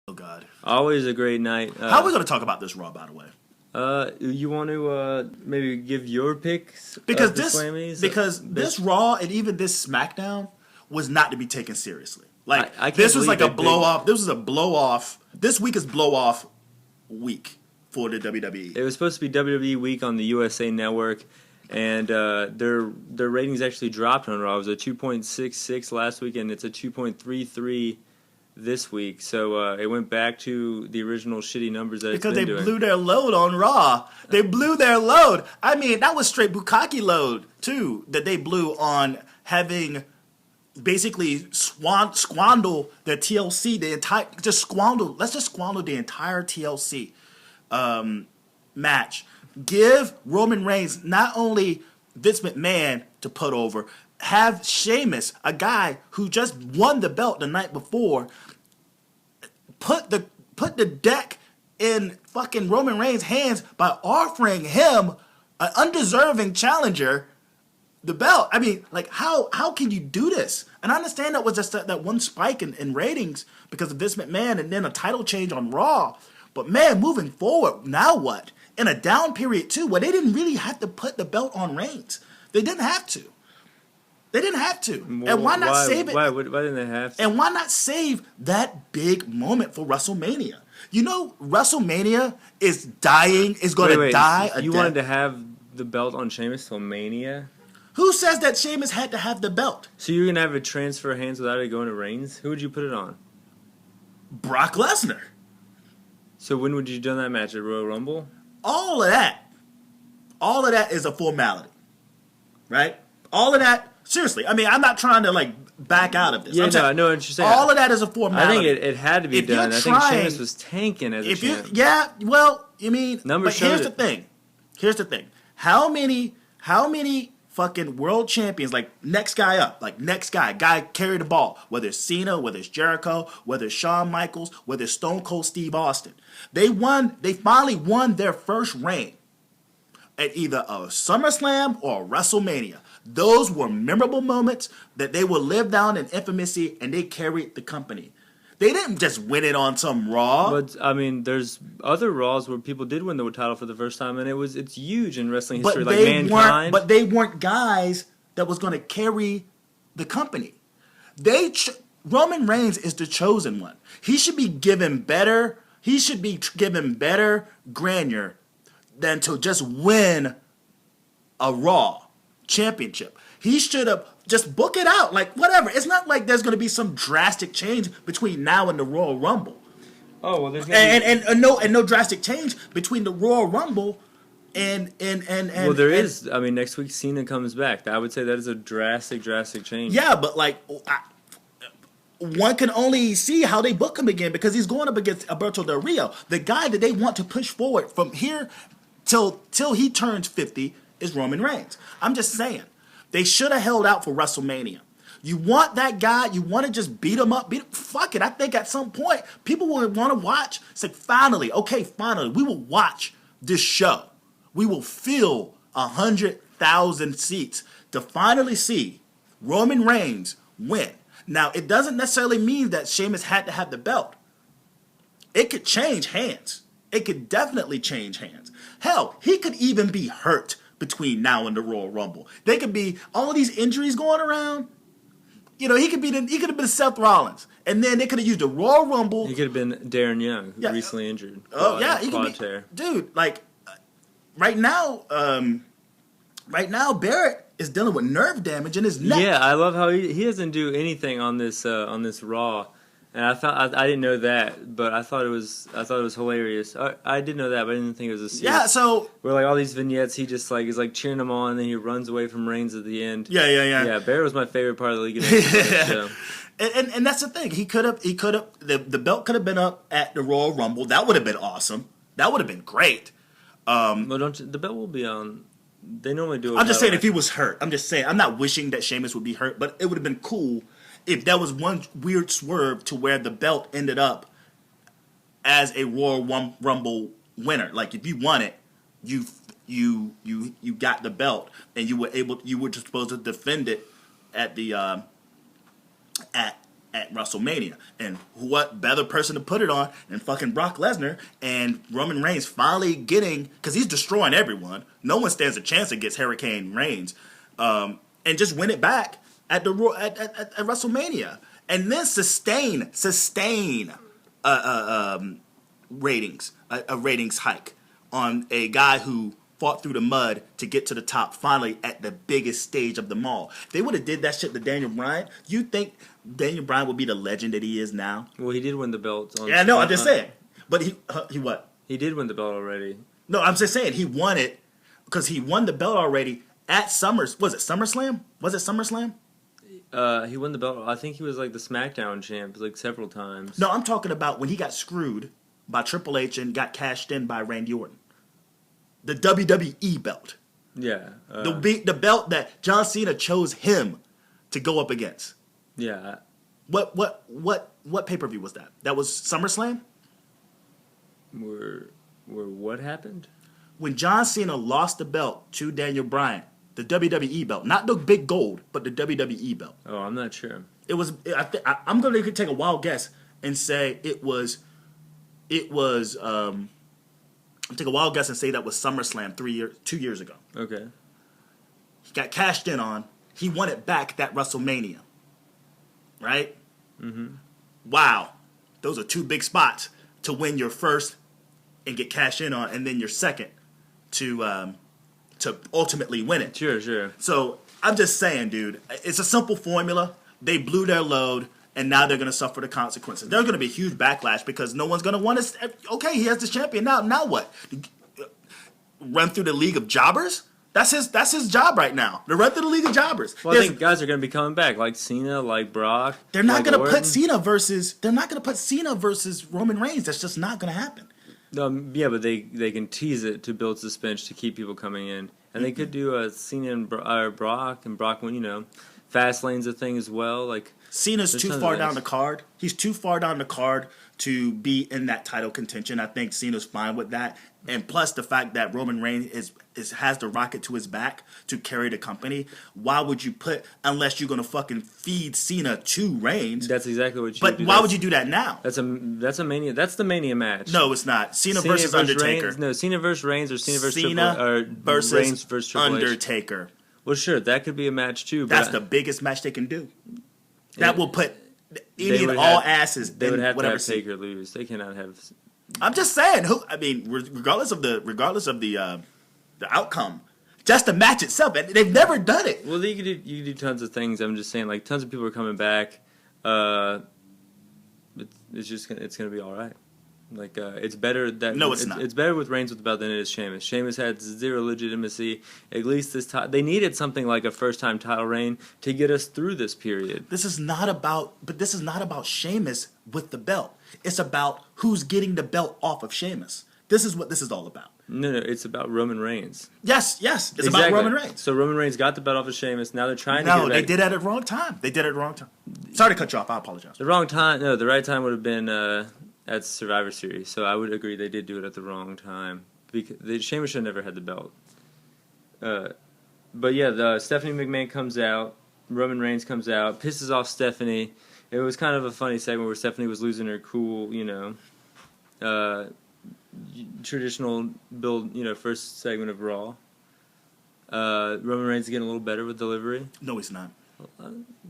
Oh God! Always a great night. How are we going to talk about this Raw, by the way? You want to maybe give your picks Because of the this Slammies? this Raw and even this SmackDown was not to be taken seriously. Like I can't this was like a believe blow off. This was a blow off. This week is blow off week for the WWE. It was supposed to be WWE week on the USA Network, and their ratings actually dropped on Raw. It was a 2.66 last week, and it's a 2.33 this week. So it went back to the original shitty numbers that Because it's been they doing. blew their load on Raw. They blew their load. I mean, that was straight Bukkake load too that they blew on having basically squander their TLC, let's just squander the entire TLC match. Give Roman Reigns not only Vince McMahon to put over, have Sheamus, a guy who just won the belt the night before, put the deck in fucking Roman Reigns' hands by offering him an undeserving challenger the belt. I mean, like, how can you do this? And I understand that was just that one spike in ratings because of Vince McMahon and then a title change on Raw. But man, moving forward, now what? In a down period too, where they didn't really have to put the belt on Reigns. They didn't have to. They didn't have to. Well, and why not save it? Why didn't they have to? And why not save that big moment for WrestleMania? You know, WrestleMania is dying, is going to die. You wanted to have the belt on Sheamus till Mania? Who says that Sheamus had to have the belt? So you're going to have it transfer hands without it going to Reigns? Who would you put it on? Brock Lesnar. So when would you do that match? At Royal Rumble? All of that is a formality, right? All of that, seriously. I mean, I'm not trying to like back out of this. Yeah, I know what you're saying. All of that is a formality. I think it had to be done. I think Sheamus was tanking as a champ. Yeah, well, you mean, Numbers but here's showed the thing. Here's the thing. How many fucking world champions, like next guy carry the ball, whether it's Cena, whether it's Jericho, whether it's Shawn Michaels, whether it's Stone Cold Steve Austin. They finally won their first reign at either a SummerSlam or a WrestleMania. Those were memorable moments that they will live down in infamy, and they carried the company. They didn't just win it on some Raw. But I mean, there's other Raws where people did win the title for the first time, and it's huge in wrestling history. Like Mankind. But they weren't guys that was going to carry the company. Roman Reigns is the chosen one. He should be given better. He should be given better grandeur than to just win a Raw championship. He should have just book it out, like whatever. It's not like there's going to be some drastic change between now and the Royal Rumble. Oh well, there's and no drastic change between the Royal Rumble and well, there is. I mean, next week Cena comes back. I would say that is a drastic change. Yeah, but like one can only see how they book him again because he's going up against Alberto Del Rio, the guy that they want to push forward from here till he turns 50 is Roman Reigns. I'm just saying. They should have held out for WrestleMania. You want that guy, you want to just beat him up, fuck it. I think at some point, people will want to watch. It's like, finally, we will watch this show. We will fill 100,000 seats to finally see Roman Reigns win. Now, it doesn't necessarily mean that Sheamus had to have the belt. It could change hands. It could definitely change hands. Hell, he could even be hurt between now and the Royal Rumble. They could be all of these injuries going around. You know, he could have been Seth Rollins, and then they could have used the Royal Rumble. He could have been Darren Young, who recently injured. Oh yeah, he could be. Dude, like right now, Barrett is dealing with nerve damage in his neck. Yeah, I love how he doesn't do anything on this Raw. And I didn't know that, but I thought it was hilarious. I did know that, but I didn't think it was a serious. Yeah, so where like all these vignettes, he just like is like cheering them on, and then he runs away from Reigns at the end. Yeah. Yeah, Barrett was my favorite part of the league. And that's the thing. He could have the belt could have been up at the Royal Rumble. That would have been awesome. That would have been great. But the belt will be on. They normally do. I'm just saying if he was hurt. I'm just saying I'm not wishing that Sheamus would be hurt, but it would have been cool if there was one weird swerve to where the belt ended up as a Royal Rumble winner. Like if you won it, you got the belt and you were just supposed to defend it at the at at WrestleMania. And what better person to put it on than fucking Brock Lesnar and Roman Reigns finally getting, because he's destroying everyone. No one stands a chance against Hurricane Reigns. And just win it back at WrestleMania. And then sustain ratings, a ratings hike on a guy who fought through the mud to get to the top finally at the biggest stage of them all. If they would have did that shit to Daniel Bryan, you think Daniel Bryan would be the legend that he is now? Well, he did win the belt. Yeah, I know, I'm just saying. But he what? He did win the belt already. No, I'm just saying he won it because he won the belt already at SummerSlam. Was it SummerSlam? He won the belt. I think he was like the SmackDown champ like several times. No, I'm talking about when he got screwed by Triple H and got cashed in by Randy Orton. The WWE belt. Yeah. The belt that John Cena chose him to go up against. Yeah. What pay-per-view was that? That was SummerSlam? Where what happened? When John Cena lost the belt to Daniel Bryan, the WWE belt, not the big gold, but the WWE belt. Oh, I'm not sure. It was. I'm going to take a wild guess and say it was. I'll take a wild guess and say that was SummerSlam 2 years ago. Okay. He got cashed in on. He won it back that WrestleMania. Right? Mm-hmm. Wow. Those are two big spots to win your first and get cashed in on, and then your second to ultimately win it. Sure. So I'm just saying, dude, it's a simple formula. They blew their load, and now they're going to suffer the consequences. There's going to be a huge backlash because no one's going to want to. Okay, he has the champion now. Now what? Run through the league of jobbers? That's his job right now. To run through the league of jobbers. Well, I think guys are going to be coming back, like Cena, like Brock. They're not like going to Orton. put Cena versus. They're not going to put Cena versus Roman Reigns. That's just not going to happen. Yeah, but they can tease it to build suspense to keep people coming in, and they could do a Cena and Brock, and Brock, fast lane's a thing as well. Like Cena's too far down the card. He's too far down the card to be in that title contention. I think Cena's fine with that. And plus the fact that Roman Reigns has the rocket to his back to carry the company. Why would you unless you're going to fucking feed Cena to Reigns? That's exactly what you But do. why would you do that now? That's a Mania. That's the Mania match. No, it's not. Cena versus Undertaker. Reigns, no, Cena versus Reigns or Cena versus versus Reigns versus Triple H. Undertaker. Well, sure, that could be a match too. But That's the biggest match they can do. That will put any and all asses. They would have to have scene. Taker lose. They cannot have. I'm just saying. Regardless of the outcome, just the match itself. They've never done it. Well, you could do tons of things. I'm just saying, like tons of people are coming back. It's gonna be all right. Like it's better that no, it's not. It's better with Reigns with the belt than it is Sheamus. Sheamus had zero legitimacy. At least this time, they needed something like a first-time title reign to get us through this period. This is not about Sheamus with the belt. It's about who's getting the belt off of Sheamus. This is what this is all about. No, it's about Roman Reigns. Yes, it's about Roman Reigns. So Roman Reigns got the belt off of Sheamus. Now they're trying to get it back. No, they did it at the wrong time. Sorry to cut you off. I apologize. The wrong time. No, the right time would have been at Survivor Series. So I would agree they did do it at the wrong time. Because Sheamus should have never had the belt. But yeah, Stephanie McMahon comes out. Roman Reigns comes out. Pisses off Stephanie. It was kind of a funny segment where Stephanie was losing her cool, traditional build, first segment of Raw. Roman Reigns is getting a little better with delivery. No, he's not.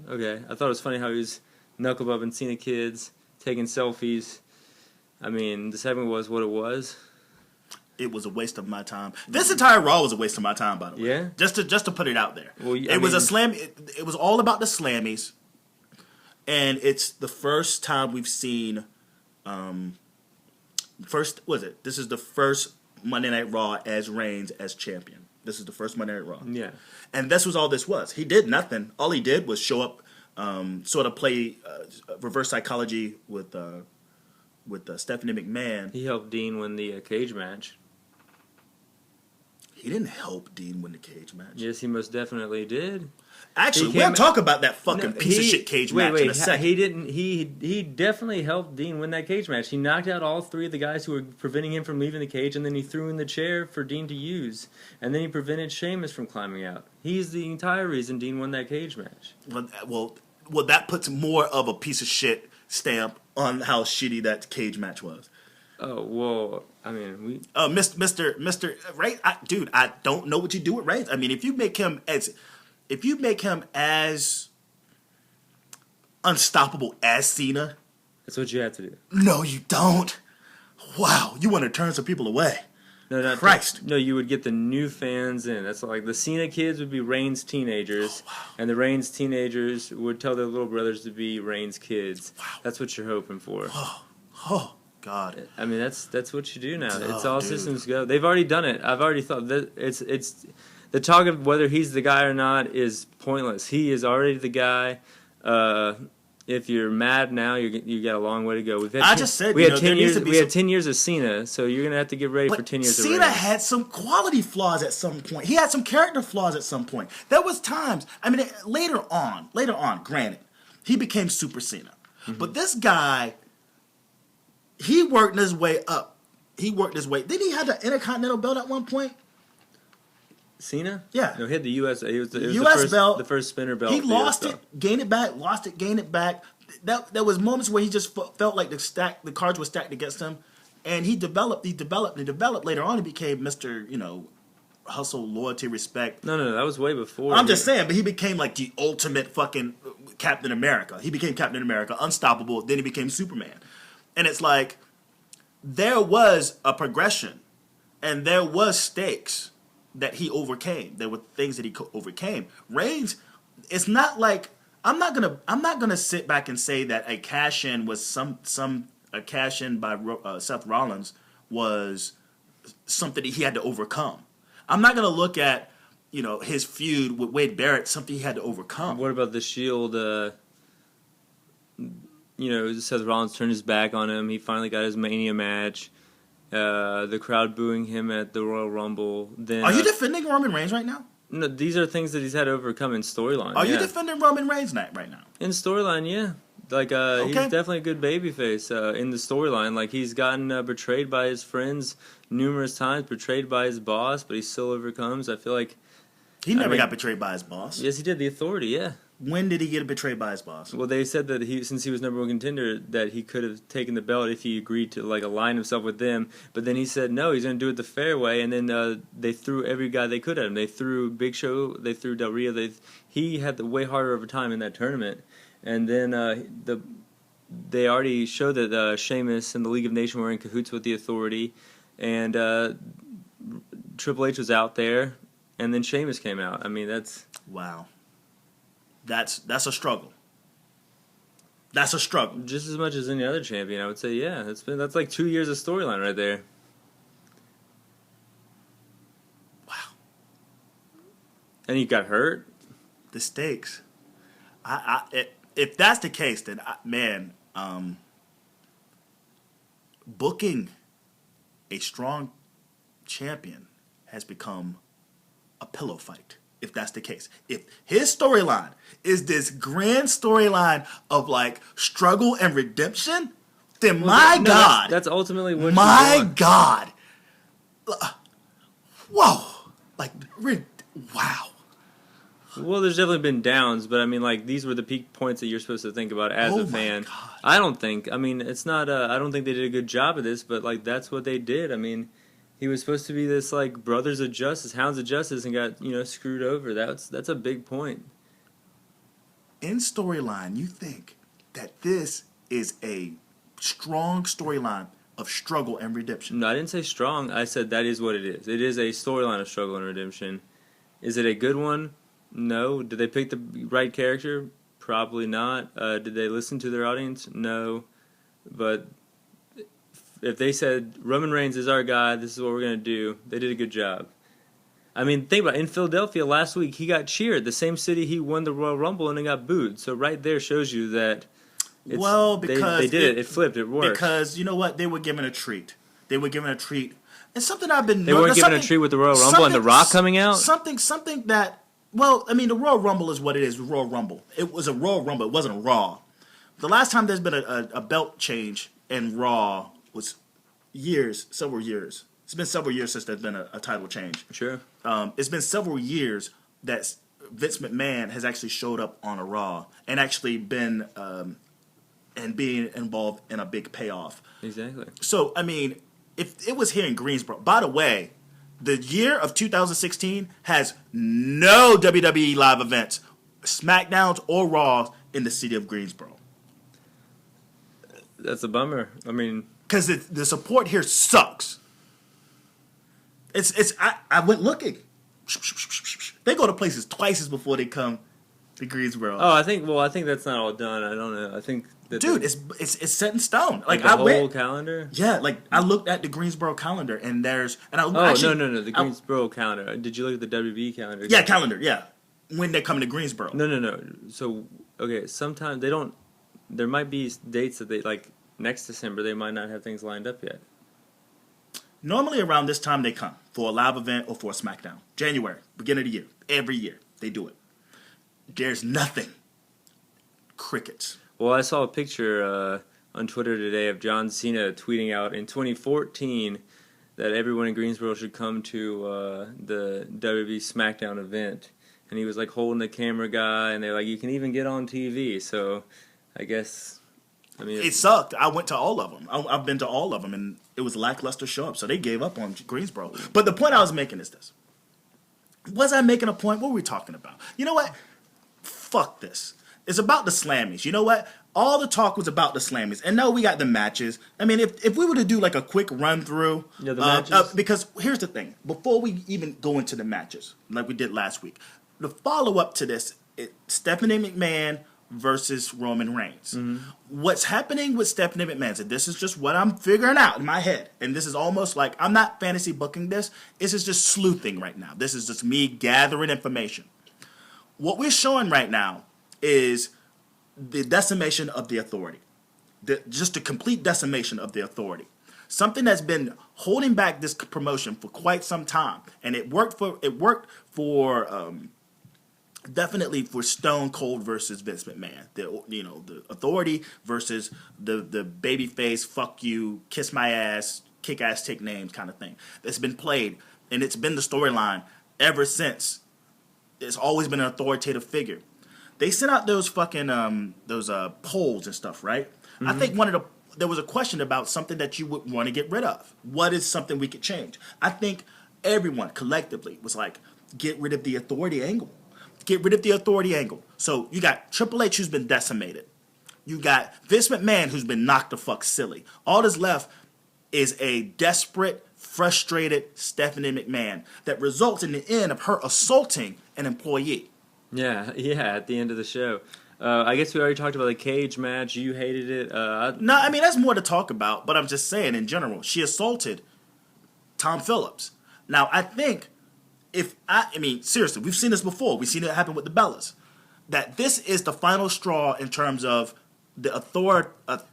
Okay, I thought it was funny how he was knuckle bumping Cena kids, taking selfies. I mean, the segment was what it was. It was a waste of my time. This entire Raw was a waste of my time, by the way. Yeah. Just to put it out there. Well, it was a slam. It was all about the Slammies, and it's the first time we've seen. This is the first Monday Night Raw as Reigns as champion. This is the first Monday Night Raw. Yeah. And this was all this was. He did nothing. All he did was show up, sort of play reverse psychology with Stephanie McMahon. He helped Dean win the cage match. He didn't help Dean win the cage match. Yes, he most definitely did. Actually, we'll talk about that fucking piece of shit cage match in a second. He didn't. He definitely helped Dean win that cage match. He knocked out all three of the guys who were preventing him from leaving the cage, and then he threw in the chair for Dean to use, and then he prevented Sheamus from climbing out. He's the entire reason Dean won that cage match. Well, that puts more of a piece of shit stamp on how shitty that cage match was. Oh well, I mean, Mr. Ray, dude, I don't know what you do with Reigns. I mean, if you make him as unstoppable as Cena, that's what you have to do. no, you don't. Wow, you want to turn some people away. No, not Christ. No, you would get the new fans in. That's like the Cena kids would be Reigns teenagers, and the Reigns teenagers would tell their little brothers to be Reigns kids. Wow. That's what you're hoping for. Oh God. I mean, that's what you do now. It's Oh, all dude. systems go. They've already done it. I've already thought that it's the talk of whether he's the guy or not is pointless. He is already the guy. If you're mad now, you got a long way to go. We've had we had 10 years. We had 10 years of Cena, so you're gonna have to get ready for 10 years. Cena had some quality flaws at some point. He had some character flaws at some point. There was times. I mean, later on. Granted, he became Super Cena, but this guy, he worked his way up. Did he have the Intercontinental belt at one point? Cena? Yeah. No, he had the U.S. It was US belt. The first spinner belt. He lost it, gained it back, lost it, gained it back. There was moments where he just felt like the cards were stacked against him, and he developed. Later on, he became Mr. Hustle, loyalty, respect. No, that was way before. I'm just saying, but he became like the ultimate fucking Captain America. He became Captain America, unstoppable. Then he became Superman, and it's like there was a progression, and there was stakes that he overcame. There were things that he overcame. Reigns, it's not like I'm not gonna sit back and say that a cash in was a cash in by Seth Rollins was something that he had to overcome. I'm not gonna look at his feud with Wade Barrett something he had to overcome. What about the Shield? Seth Rollins turned his back on him. He finally got his Mania match. The crowd booing him at the Royal Rumble. Then, are you defending Roman Reigns right now? No, these are things that he's had to overcome in storyline. Are you defending Roman Reigns right now? In storyline, yeah. Like, Okay. He's definitely a good babyface in the storyline. Like, he's gotten betrayed by his friends numerous times, betrayed by his boss, but he still overcomes. I feel like He never got betrayed by his boss. Yes, he did. The Authority, yeah. When did he get betrayed by his boss? Well, they said that since he was number one contender, that he could have taken the belt if he agreed to align himself with them. But then he said no, he's going to do it the fair way. And then they threw every guy they could at him. They threw Big Show, they threw Del Rio. He had the way harder of a time in that tournament. And then they already showed that Sheamus and the League of Nations were in cahoots with the Authority, and Triple H was out there, and then Sheamus came out. I mean, that's wow. That's a struggle. That's a struggle. Just as much as any other champion, I would say. Yeah, that's like 2 years of storyline right there. Wow. And he got hurt. The stakes. If that's the case, then booking a strong champion has become a pillow fight. If that's the case, if his storyline is this grand storyline of struggle and redemption, then God, that's ultimately what my you want. God, whoa, wow. Well, there's definitely been downs, but I mean, these were the peak points that you're supposed to think about as a fan. My God. I don't think. I mean, it's not. I don't think they did a good job of this, but that's what they did. I mean, he was supposed to be this brothers of justice, hounds of justice, and got screwed over. That's a big point. In storyline, you think that this is a strong storyline of struggle and redemption? No, I didn't say strong. I said that is what it is. It is a storyline of struggle and redemption. Is it a good one? No. Did they pick the right character? Probably not. Did they listen to their audience? No. But if they said, Roman Reigns is our guy, this is what we're going to do, they did a good job. I mean, think about it. In Philadelphia last week, he got cheered. The same city he won the Royal Rumble and he got booed. So right there shows you that because they did it. It flipped. It worked. Because, you know what? They were given a treat. They were given a treat. And something I've been... They weren't given a treat with the Royal Rumble and The Rock coming out? Something that... Well, I mean, the Royal Rumble is what it is, the Royal Rumble. It was a Royal Rumble. It wasn't a Raw. The last time there's been a belt change in Raw was several years. It's been several years since there's been a title change. Sure. It's been several years that Vince McMahon has actually showed up on a Raw and actually been and being involved in a big payoff. Exactly. So, I mean, if it was here in Greensboro, by the way, the year of 2016 has no WWE live events, SmackDowns or Raws in the city of Greensboro. That's a bummer. I mean, because the support here sucks. I went looking. They go to places twice as before they come to Greensboro. I think that's not all done. I don't know. I think that dude, it's set in stone. Like the whole calendar. Yeah, like I looked at the Greensboro calendar and no, the Greensboro calendar. Did you look at the WB calendar? Yeah, calendar. Yeah, when they come to Greensboro. No. So okay, sometimes they don't. There might be dates that they like next December. They might not have things lined up yet. Normally around this time they come for a live event or for a SmackDown. January, beginning of the year, every year they do it. There's nothing. Crickets. Well, I saw a picture on Twitter today of John Cena tweeting out in 2014 that everyone in Greensboro should come to the WWE SmackDown event. And he was like holding the camera guy, and they're like, you can even get on TV. So I guess, I mean, it sucked. I went to all of them. I've been to all of them, and it was lackluster show up. So they gave up on Greensboro. But the point I was making is this. Was I making a point? What were we talking about? You know what? Fuck this. It's about the Slammies. You know what? All the talk was about the Slammies. And no, we got the matches. I mean, if we were to do like a quick run through. Yeah, the matches. Because here's the thing. Before we even go into the matches, like we did last week, the follow-up to this, Stephanie McMahon versus Roman Reigns. Mm-hmm. What's happening with Stephanie McMahon, and this is just what I'm figuring out in my head, and this is almost like, I'm not fantasy booking this. This is just sleuthing right now. This is just me gathering information. What we're showing right now is the decimation of the Authority. Just a complete decimation of the Authority. Something that's been holding back this promotion for quite some time. And it worked for definitely for Stone Cold versus Vince McMahon. The Authority versus the babyface, fuck you, kiss my ass, kick ass, take names kind of thing. That's been played, and it's been the storyline ever since. It's always been an authoritative figure. They sent out those fucking polls and stuff, right? Mm-hmm. I think there was a question about something that you would want to get rid of. What is something we could change? I think everyone collectively was like, get rid of the Authority angle. Get rid of the Authority angle. So you got Triple H, who's been decimated. You got Vince McMahon, who's been knocked the fuck silly. All that's left is a desperate, frustrated Stephanie McMahon that results in the end of her assaulting an employee. Yeah, at the end of the show. I guess we already talked about the cage match. You hated it. No, I mean, that's more to talk about, but I'm just saying in general. She assaulted Tom Phillips. Now, I think seriously, we've seen this before. We've seen it happen with the Bellas. That this is the final straw in terms of the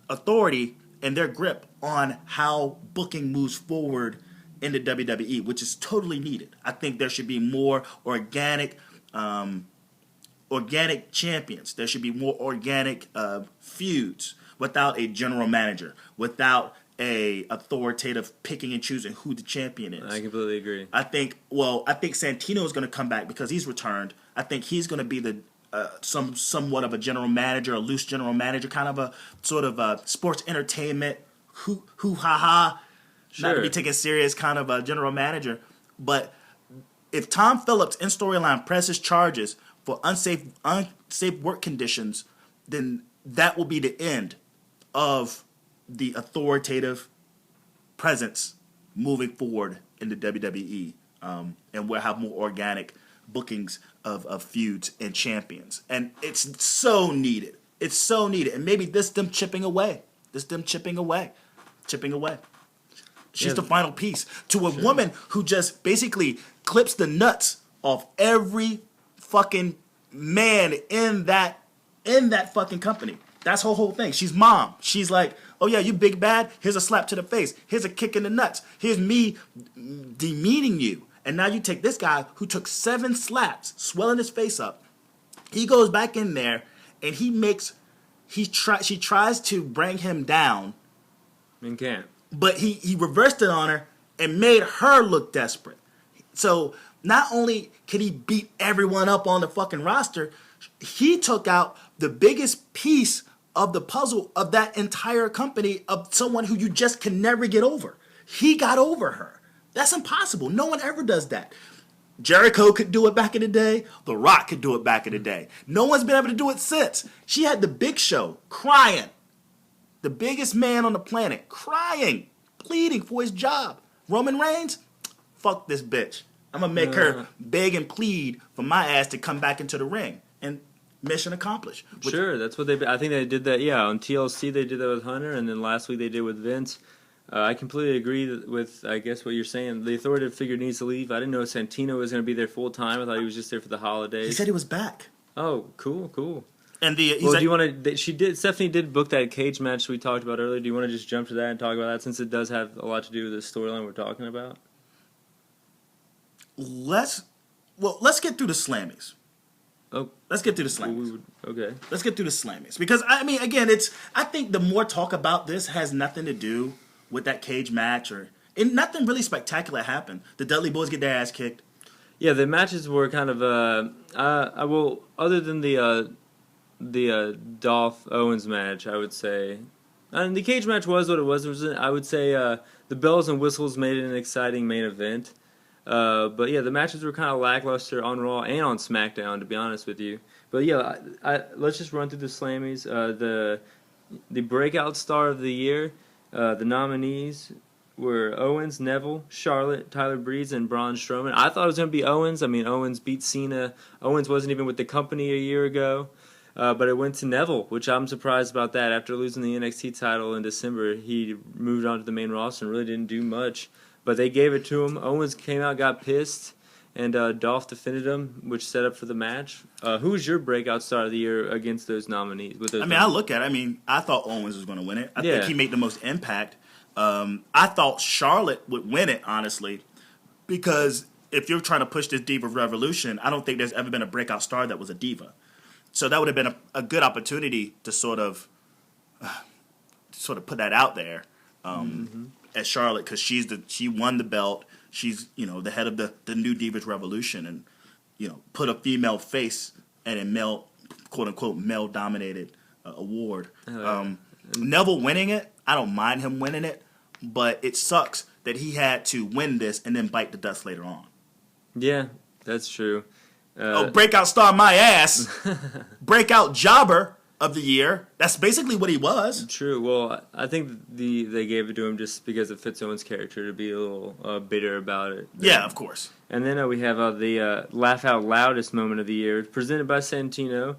authority and their grip on how booking moves forward in the WWE, which is totally needed. I think there should be more organic champions. There should be more organic feuds without a general manager, without a authoritative picking and choosing who the champion is. I completely agree. I think Santino is going to come back because he's returned. I think he's going to be the somewhat of a general manager, a loose general manager, kind of a sort of a sports entertainment hoo ha ha, sure, not to be taken serious kind of a general manager. But if Tom Phillips in storyline presses charges for unsafe work conditions, then that will be the end of the authoritative presence moving forward in the WWE, and we'll have more organic bookings of feuds and champions, and it's so needed. It's so needed, and maybe them chipping away. She's the final piece to a woman who just basically clips the nuts off every fucking man in that fucking company. That's her whole thing. She's mom. She's like, oh yeah, you big bad. Here's a slap to the face. Here's a kick in the nuts. Here's me demeaning you. And now you take this guy who took 7 slaps, swelling his face up. He goes back in there and she tries to bring him down. And can't. But he reversed it on her and made her look desperate. So not only can he beat everyone up on the fucking roster, he took out the biggest piece of the puzzle of that entire company of someone who you just can never get over. He got over her. That's impossible. No one ever does that. Jericho could do it back in the day. The Rock could do it back in the day. No one's been able to do it since. She had the Big Show crying. The biggest man on the planet crying, pleading for his job. Roman Reigns, fuck this bitch. I'm going to make her beg and plead for my ass to come back into the ring. And mission accomplished. Sure, that's what I think they did that, on TLC they did that with Hunter, and then last week they did with Vince. I completely agree with, I guess, what you're saying. The authoritative figure needs to leave. I didn't know Santino was going to be there full time. I thought he was just there for the holidays. He said he was back. Oh, cool. And do you want to? Stephanie did book that cage match we talked about earlier. Do you want to just jump to that and talk about that, since it does have a lot to do with the storyline we're talking about? Let's get through the Slammies. Oh, let's get through the Slammies. Okay. Let's get through the Slammies, because I mean, again, I think the more talk about this has nothing to do with that cage match, and nothing really spectacular happened. The Dudley Boys get their ass kicked. Yeah, the matches were kind of other than the Dolph Owens match, I would say, and the cage match was what it was. I would say the bells and whistles made it an exciting main event. But yeah, the matches were kind of lackluster on Raw and on SmackDown, to be honest with you. But yeah, let's just run through the Slammies. The breakout star of the year, the nominees were Owens, Neville, Charlotte, Tyler Breeze, and Braun Strowman. I thought it was going to be Owens. I mean, Owens beat Cena. Owens wasn't even with the company a year ago. But it went to Neville, which I'm surprised about that. After losing the NXT title in December, he moved on to the main roster and really didn't do much. But they gave it to him. Owens came out, got pissed, and Dolph defended him, which set up for the match. Who was your breakout star of the year against those nominees? I thought Owens was going to win it. I think he made the most impact. I thought Charlotte would win it, honestly, because if you're trying to push this Diva Revolution, I don't think there's ever been a breakout star that was a diva. So that would have been a good opportunity to sort of put that out there. At Charlotte, because she won the belt. She's the head of the new Divas Revolution, and put a female face at a male, quote unquote, male dominated award. Neville winning it, I don't mind him winning it, but it sucks that he had to win this and then bite the dust later on. Yeah, that's true. Breakout star my ass, breakout jobber of the year. That's basically what he was. True. Well, I think they gave it to him just because it fits Owens' character to be a little bitter about it. Yeah, of course. And then we have the laugh out loudest moment of the year, presented by Santino.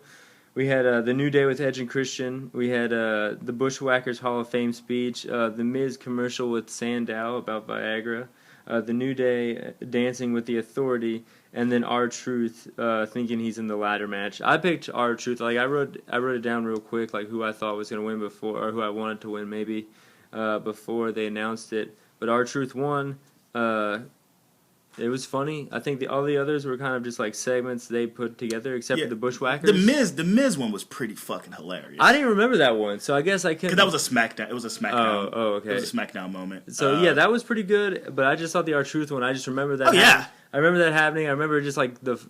We had the New Day with Edge and Christian. We had the Bushwhackers Hall of Fame speech. The Miz commercial with Sandow about Viagra. The New Day dancing with the Authority. And then R-Truth thinking he's in the ladder match. I picked R-Truth. Like I wrote it down real quick, like who I thought was going to win before, or who I wanted to win maybe before they announced it. But R-Truth won. It was funny. I think all the others were kind of just like segments they put together, except for the Bushwhackers. The Miz one was pretty fucking hilarious. I didn't remember that one, so I guess I couldn't. Because that was a SmackDown. It was a SmackDown. Oh, okay. It was a SmackDown moment. So yeah, that was pretty good. But I just thought the R-Truth one. I just remember that. Oh yeah. I remember that happening. I remember just like that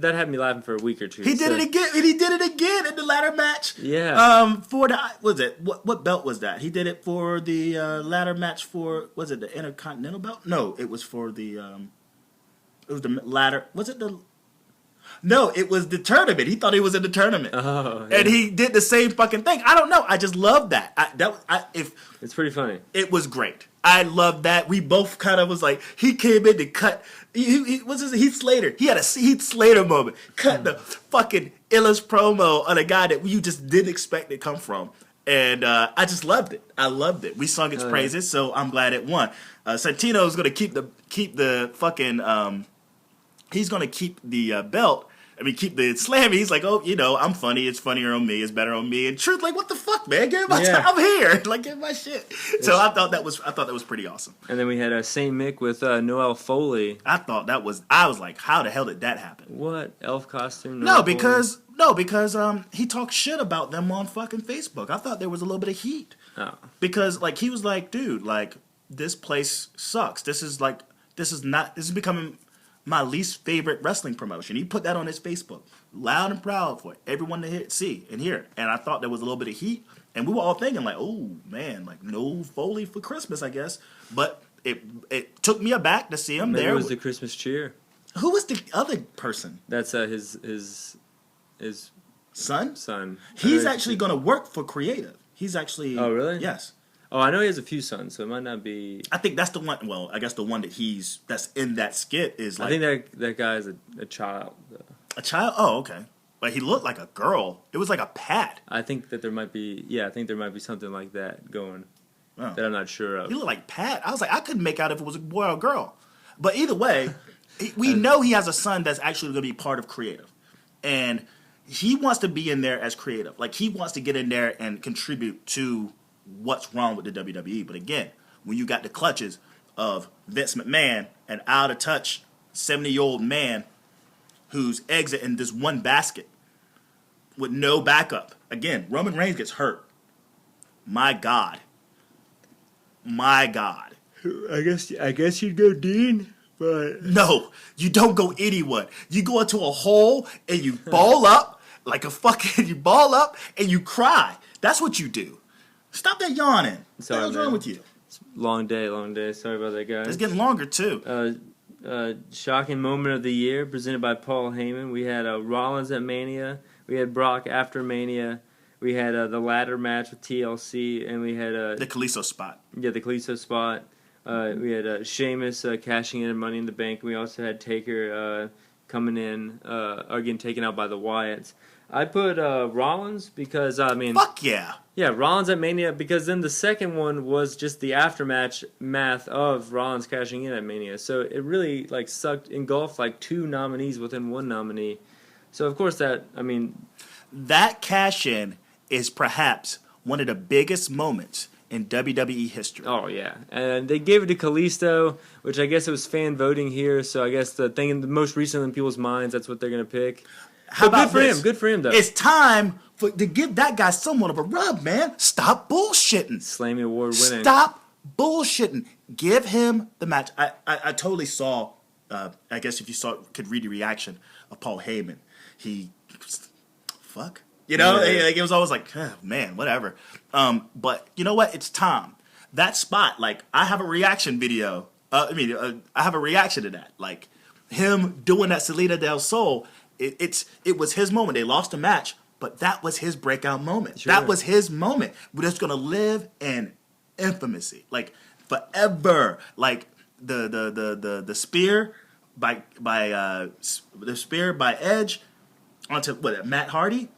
had me laughing for a week or two. He did it again, and he did it again in the ladder match. Yeah. For what belt was that? He did it for the ladder match for, was it the Intercontinental belt? No, it was for the it was the ladder. Was it the? No, it was the tournament. He thought he was in the tournament. Oh, yeah. And he did the same fucking thing. I don't know. I just love that. It's pretty funny. It was great. I love that. We both kind of was like, he came in to cut. Heath Slater. He had a Heath Slater moment. Cut the fucking illest promo on a guy that you just didn't expect to come from. And I just loved it. I loved it. We sung its praises, so I'm glad it won. Santino's going to keep the fucking. He's going to keep the belt. I mean, keep the Slammy. He's like, I'm funny. It's funnier on me. It's better on me. And Truth, like, what the fuck, man? Give my time. I'm here. Like, give my shit. So I thought that was pretty awesome. And then we had Saint Mick with Noelle Foley. I was like, how the hell did that happen? What elf costume? No, because he talked shit about them on fucking Facebook. I thought there was a little bit of heat. Oh. Because like he was like, dude, like this place sucks. This is like this is becoming my least favorite wrestling promotion. He put that on his Facebook, loud and proud for everyone to see and hear. And I thought there was a little bit of heat, and we were all thinking like, oh man, like no Foley for Christmas, I guess. But it took me aback to see him there. It was the Christmas cheer. Who was the other person? That's his son. Son. He's actually going to work for Creative. He's actually. Oh really? Yes. Oh, I know he has a few sons, so it might not be. I think that's the one. Well, I guess the one that's in that skit is like. I think that guy's a child. A child? Oh, okay. But he looked like a girl. It was like a Pat. I think that there might be. Yeah, I think there might be something like that going. Oh. That I'm not sure of. He looked like Pat. I was like, I couldn't make out if it was a boy or a girl. But either way, we know he has a son that's actually going to be part of Creative, and he wants to be in there as Creative. Like he wants to get in there and contribute to what's wrong with the WWE. But again, when you got the clutches of Vince McMahon, an out of touch 70-year-old man whose eggs are in this one basket with no backup. Again, Roman Reigns gets hurt. My God. My God. I guess you'd go Dean, but no, you don't go anyone. You go into a hole and you ball up like a fucking. You ball up and you cry. That's what you do. Stop that yawning. Sorry, what's wrong with you? It's long day. Sorry about that, guys. It's getting longer too. Shocking moment of the year presented by Paul Heyman. We had Rollins at Mania. We had Brock after Mania. We had the ladder match with TLC, and we had the Kalisto spot. Yeah, the Kalisto spot. We had Sheamus cashing in Money in the Bank. We also had Taker coming in, or getting taken out by the Wyatts. I put Rollins because, I mean... Fuck yeah! Yeah, Rollins at Mania, because then the second one was just the aftermatch math of Rollins cashing in at Mania. So it really, like, engulfed, like, two nominees within one nominee. So, of course, that cash-in is perhaps one of the biggest moments in WWE history. Oh, yeah. And they gave it to Kalisto, which I guess it was fan voting here, so I guess the thing the most recent in people's minds, that's what they're going to pick. How about good for him? Good for him, though. It's time to give that guy somewhat of a rub, man. Stop bullshitting. Slammy Award winning. Stop bullshitting. Give him the match. I totally saw, I guess if you could read the reaction of Paul Heyman. Fuck. You know, it was always like, man, whatever. But you know what? It's time. That spot, like, I have a reaction video. I have a reaction to that. Like, him doing that Salida del Sol, it was his moment. They lost the match, but that was his breakout moment. Sure. That was his moment. We're just going to live in infamy. Like, forever. Like, the spear by Edge onto, Matt Hardy?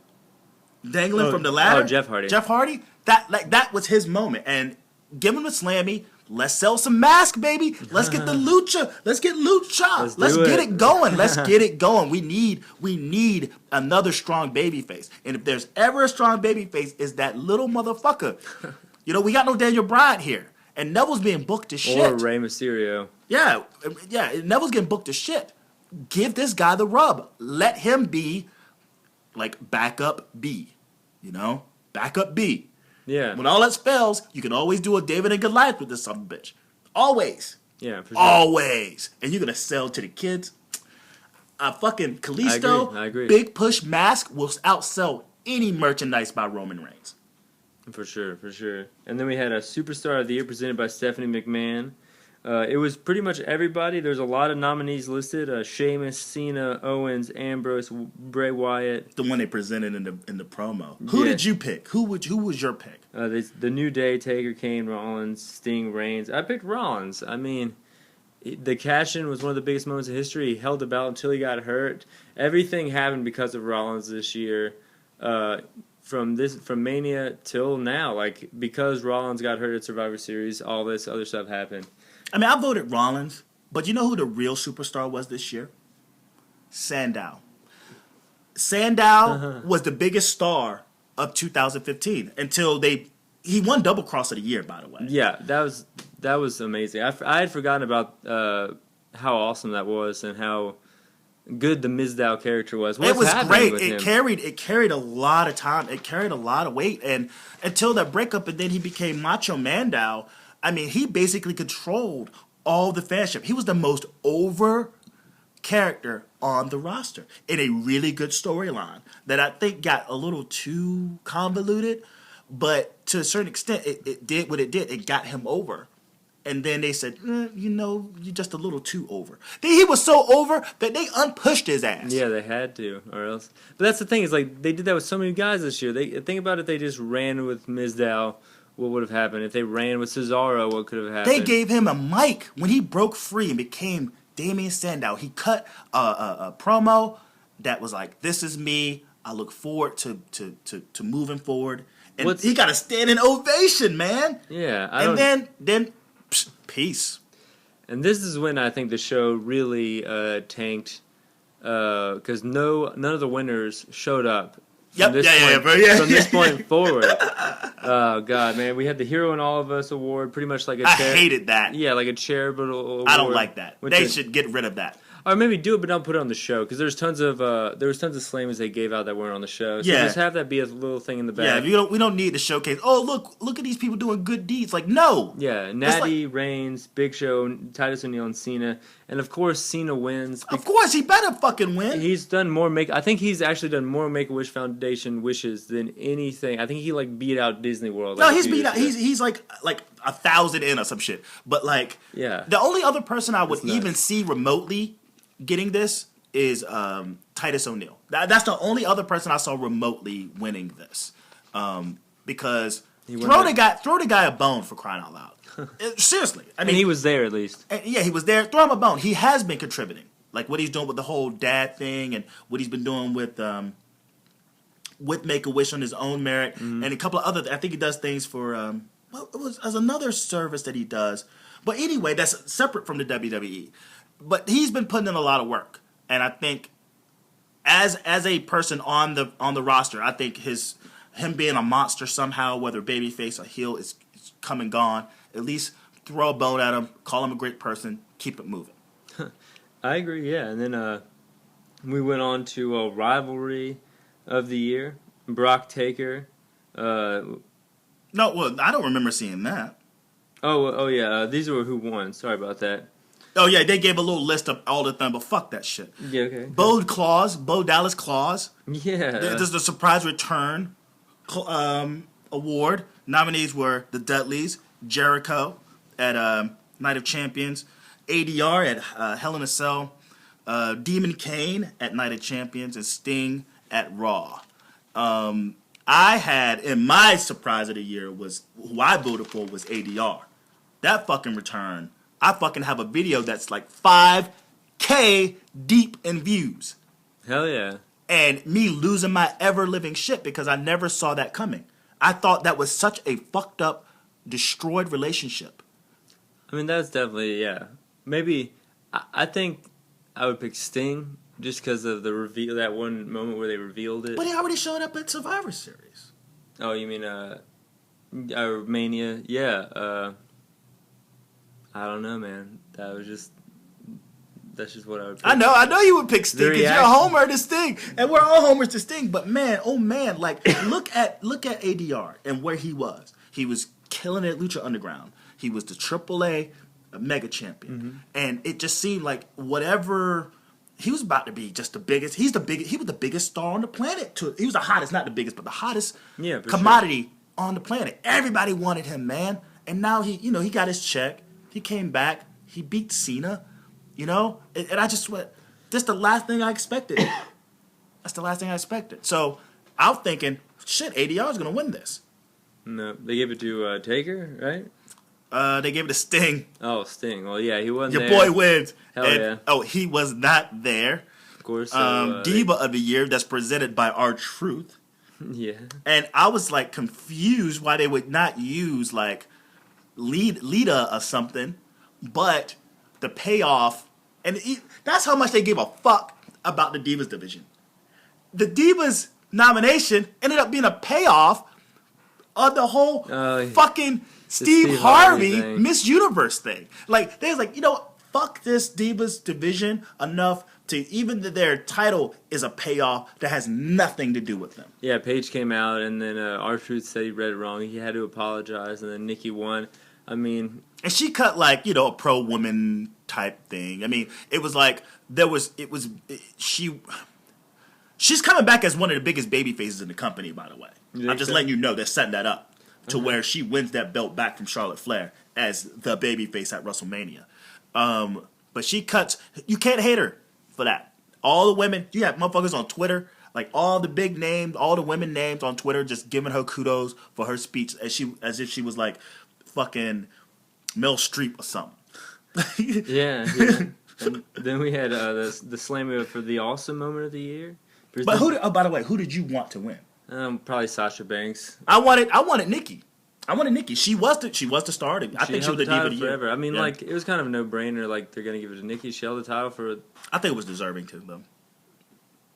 Dangling from the ladder. Oh, Jeff Hardy. Jeff Hardy. That was his moment. And give him a Slammy. Let's sell some masks, baby. Let's get the lucha. Let's get lucha. Let's get it going. Let's get it going. We need another strong baby face. And if there's ever a strong baby face, is that little motherfucker. You know, we got no Daniel Bryan here. And Neville's being booked to shit. Or Rey Mysterio. Yeah. Neville's getting booked to shit. Give this guy the rub. Let him be like backup B. You know? Backup B. Yeah. When all that fails, you can always do a David and Goliath with this son of a bitch. Always. Yeah, for sure. Always. And you're going to sell to the kids. Fucking Kalisto, I agree. Big Push Mask will outsell any merchandise by Roman Reigns. For sure. And then we had a Superstar of the Year presented by Stephanie McMahon. It was pretty much everybody. There's a lot of nominees listed. Sheamus, Cena, Owens, Ambrose, Bray Wyatt. The one they presented in the promo. Who did you pick? Who was your pick? The New Day, Taker, Kane, Rollins, Sting, Reigns. I picked Rollins. I mean, the cash-in was one of the biggest moments in history. He held the belt until he got hurt. Everything happened because of Rollins this year. From Mania till now, like, because Rollins got hurt at Survivor Series, all this other stuff happened. I mean, I voted Rollins, but you know who the real superstar was this year? Sandow. Sandow was the biggest star of 2015 until he won Double Cross of the Year, by the way. Yeah, that was amazing. I had forgotten about how awesome that was and how good the Mizdow character was. It was great. It carried a lot of time. It carried a lot of weight, and until that breakup, and then he became Macho Mandow. I mean, he basically controlled all the fanship. He was the most over character on the roster in a really good storyline that I think got a little too convoluted, but to a certain extent, it did what it did. It got him over. And then they said, you're just a little too over. He was so over that they unpushed his ass. Yeah, they had to, or else. But that's the thing, is like they did that with so many guys this year. Think about if they just ran with Mizdow, what would have happened? If they ran with Cesaro, what could have happened? They gave him a mic when he broke free and became Damien Sandow. He cut a promo that was like, "This is me. I look forward to moving forward." And he got a standing ovation, man. Yeah, and then peace. And this is when I think the show really tanked, because none of the winners showed up. From this point forward. Oh God, man, we had the Hero in All of Us award, pretty much like a. I hated that. Yeah, like a charitable award. I don't like that. They should get rid of that. Or maybe do it, but don't put it on the show, because there's tons of Slammers they gave out that weren't on the show. So just have that be a little thing in the back. Yeah, we don't need to showcase. Oh, look at these people doing good deeds. Like, no. Yeah, Natty, Reigns, Big Show, Titus O'Neil, and Cena, and of course Cena wins. Of course, he better fucking win. He's done more I think he's actually done more Make-A-Wish Foundation wishes than anything. I think he beat out Disney World. No, he's beat out. He's like 1,000 in or some shit. But the only other person I would even see remotely getting this is Titus O'Neil. That's the only other person I saw remotely winning this. Because throw the guy a bone, for crying out loud. Seriously. I mean, and he was there at least. Yeah, he was there. Throw him a bone. He has been contributing. Like what he's doing with the whole dad thing and what he's been doing with Make-A-Wish on his own merit, and a couple of other. I think he does things for it was as another service that he does. But anyway, that's separate from the WWE. But he's been putting in a lot of work, and I think as a person on the roster, I think him being a monster somehow, whether babyface or heel, is come and gone. At least throw a bone at him, call him a great person, keep it moving. I agree. Yeah, and then we went on to a rivalry of the year, Brock Taker. No, well, I don't remember seeing that. Oh yeah, these were who won. Sorry about that. Oh, yeah, they gave a little list of all the things, but fuck that shit. Yeah, okay. Bo Dallas Claus. Yeah. There's the surprise return award. Nominees were the Dudleys, Jericho at Night of Champions, ADR at Hell in a Cell, Demon Kane at Night of Champions, and Sting at Raw. I had, in my surprise of the year, was who I voted for was ADR. That fucking return. I fucking have a video that's like 5K deep in views. Hell yeah. And me losing my ever-living shit because I never saw that coming. I thought that was such a fucked up, destroyed relationship. I mean, that's definitely, yeah. Maybe, I think I would pick Sting just because of the reveal, that one moment where they revealed it. But he already showed up at Survivor Series. Oh, you mean, Mania? Yeah, I don't know, man. That's just what I would pick. I know you would pick Sting because you're a homer to Sting, and we're all homers to Sting. But man, oh man, like look at ADR and where he was. He was killing it at Lucha Underground. He was the AAA mega champion, and it just seemed like whatever he was about to be, just the biggest. He was the biggest star on the planet. He was the hottest, not the biggest, but the hottest commodity on the planet. Everybody wanted him, man, and now he got his check. He came back. He beat Cena, and I just went, that's the last thing I expected. That's the last thing I expected. So I'm thinking, shit, ADR is going to win this. No, they gave it to Taker, right? They gave it to Sting. Oh, Sting. Well, yeah, he wasn't there. Your boy wins. Hell yeah. Oh, he was not there. Of course. Diva of the Year, that's presented by R-Truth. Yeah. And I was, like, confused why they would not use, like, Lita or something, but the payoff, and that's how much they gave a fuck about the Divas division. The Divas nomination ended up being a payoff of the whole fucking Steve Harvey Miss Universe thing. Like, they was like, fuck this Divas division enough to even their title is a payoff that has nothing to do with them. Yeah, Paige came out, and then R-Truth said he read it wrong. He had to apologize, and then Nikki won. I mean, And she cut like, you know, a pro woman type thing. I mean, it was like she's coming back as one of the biggest baby faces in the company, by the way. I'm just letting you know they're setting that up to where she wins that belt back from Charlotte Flair as the baby face at WrestleMania. But she cuts. You can't hate her for that. All the women, you have motherfuckers on Twitter, like all the big names, all the women names on Twitter, just giving her kudos for her speech as if she was like fucking Mel Streep or something. Yeah. And then we had the Slammy for the awesome moment of the year. But by the way, who did you want to win? Probably Sasha Banks. I wanted Nikki. She was the star. I think she was the diva of the year. Forever. I mean, like, it was kind of a no-brainer. Like, they're gonna give it to Nikki. She held the title for. I think it was deserving too, though.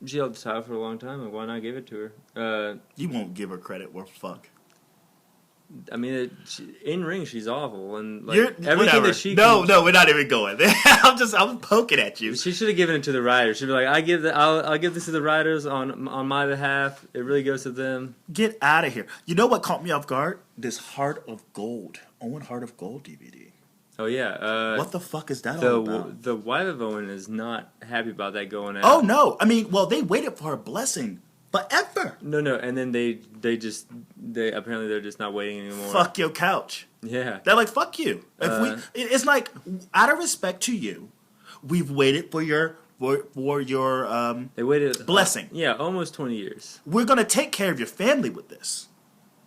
She held the title for a long time. Like, why not give it to her? You won't give her credit worth fuck. I mean, in ring she's awful, and like everything whatever. That she. No, we're not even going there. I'm poking at you. She should have given it to the writers. She'd be like, I'll give this to the writers on my behalf. It really goes to them. Get out of here. You know what caught me off guard? This Heart of Gold, Owen Heart of Gold DVD. Oh yeah. What the fuck is that all about? The wife of Owen is not happy about that going out. Oh no! I mean, well, they waited for her blessing. Forever. No, and then they apparently they're just not waiting anymore. Fuck your couch. Yeah. They're like, fuck you. It's like, out of respect to you, we've waited for your they waited blessing. Yeah, almost 20 years. We're gonna take care of your family with this.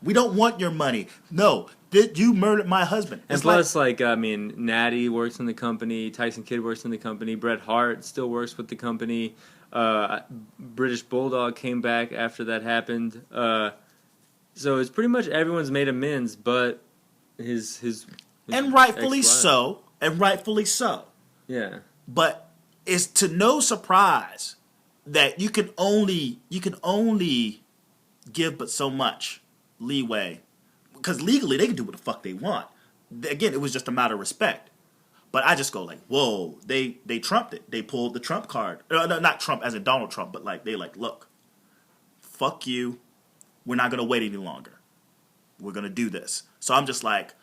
We don't want your money. No, you murdered my husband. And plus, I mean, Natty works in the company, Tyson Kidd works in the company, Bret Hart still works with the company. British Bulldog came back after that happened. So it's pretty much everyone's made amends, but his and rightfully so. And rightfully so. Yeah. But it's to no surprise that you can only give but so much leeway, because legally they can do what the fuck they want. Again, it was just a matter of respect. But I just go like, whoa, they trumped it. They pulled the Trump card. No, not Trump as in Donald Trump, but like, they like, look, fuck you. We're not going to wait any longer. We're going to do this. So I'm just like,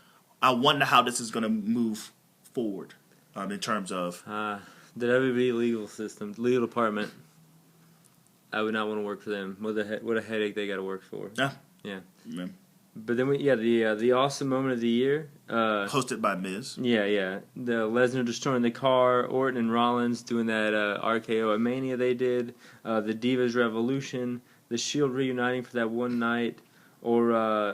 I wonder how this is going to move forward in terms of... the WWE legal department, I would not want to work for them. What a headache they got to work for. Yeah. Yeah. But then the awesome moment of the year, hosted by Miz. Yeah. The Lesnar destroying the car, Orton and Rollins doing that RKO at Mania they did, the Divas Revolution, the Shield reuniting for that one night, or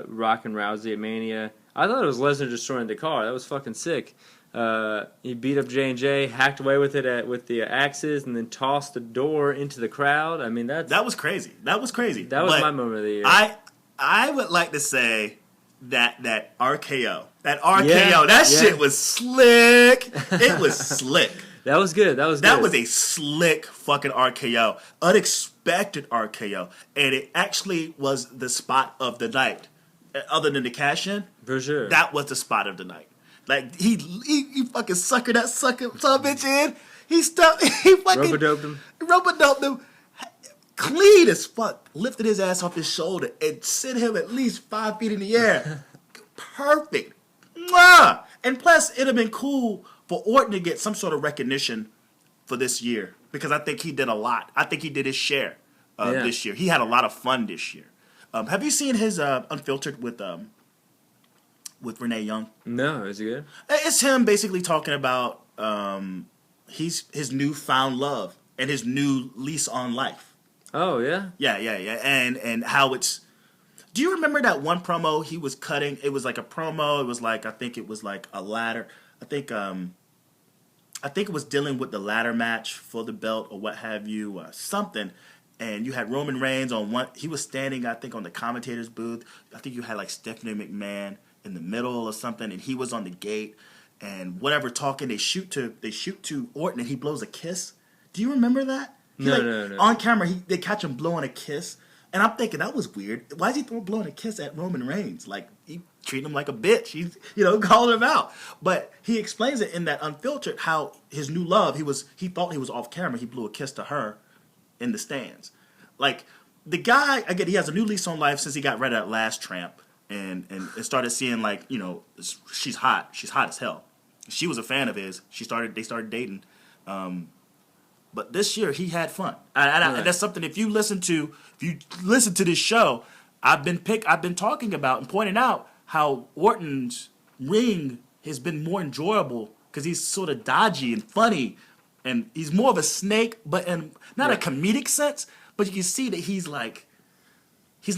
Rock and Rousey at Mania. I thought it was Lesnar destroying the car. That was fucking sick. He beat up J&J, hacked away with it with the axes, and then tossed the door into the crowd. I mean, that was crazy. That was my moment of the year. I would like to say that RKO, that shit was slick. It was slick. That was good. That was a slick fucking RKO, unexpected RKO, and it actually was the spot of the night. Other than the cash in, for sure, that was the spot of the night. Like he fucking suckered that son of a bitch in. He fucking rope-a-doped him. Clean as fuck, lifted his ass off his shoulder and sent him at least 5 feet in the air. Perfect. Mwah! And plus, it'd have been cool for Orton to get some sort of recognition for this year, because I think he did a lot. I think he did his share this year. He had a lot of fun this year. Have you seen his Unfiltered with Renee Young? No, is it good? It's him basically talking about his newfound love and his new lease on life. Oh, yeah? Yeah. And how it's... Do you remember that one promo he was cutting? It was like a promo. It was like, I think it was like a ladder. I think it was dealing with the ladder match for the belt or what have you, something. And you had Roman Reigns on one... He was standing, I think, on the commentator's booth. I think you had like Stephanie McMahon in the middle or something, and he was on the gate. And whatever talking, they shoot to Orton, and he blows a kiss. Do you remember that? No. On camera, they catch him blowing a kiss. And I'm thinking, that was weird. Why is he blowing a kiss at Roman Reigns? Like, he treating him like a bitch. He's, calling him out. But he explains it in that Unfiltered how his new love, he thought he was off camera. He blew a kiss to her in the stands. Like, the guy, again, he has a new lease on life since he got rid of that last tramp. and started seeing like, you know, she's hot as hell. She was a fan of his. They started dating. But this year he had fun. And that's something, if you listen to this show, I've been talking about and pointing out how Orton's ring has been more enjoyable because he's sort of dodgy and funny, and he's more of a snake, but in not a comedic sense, but you can see that he's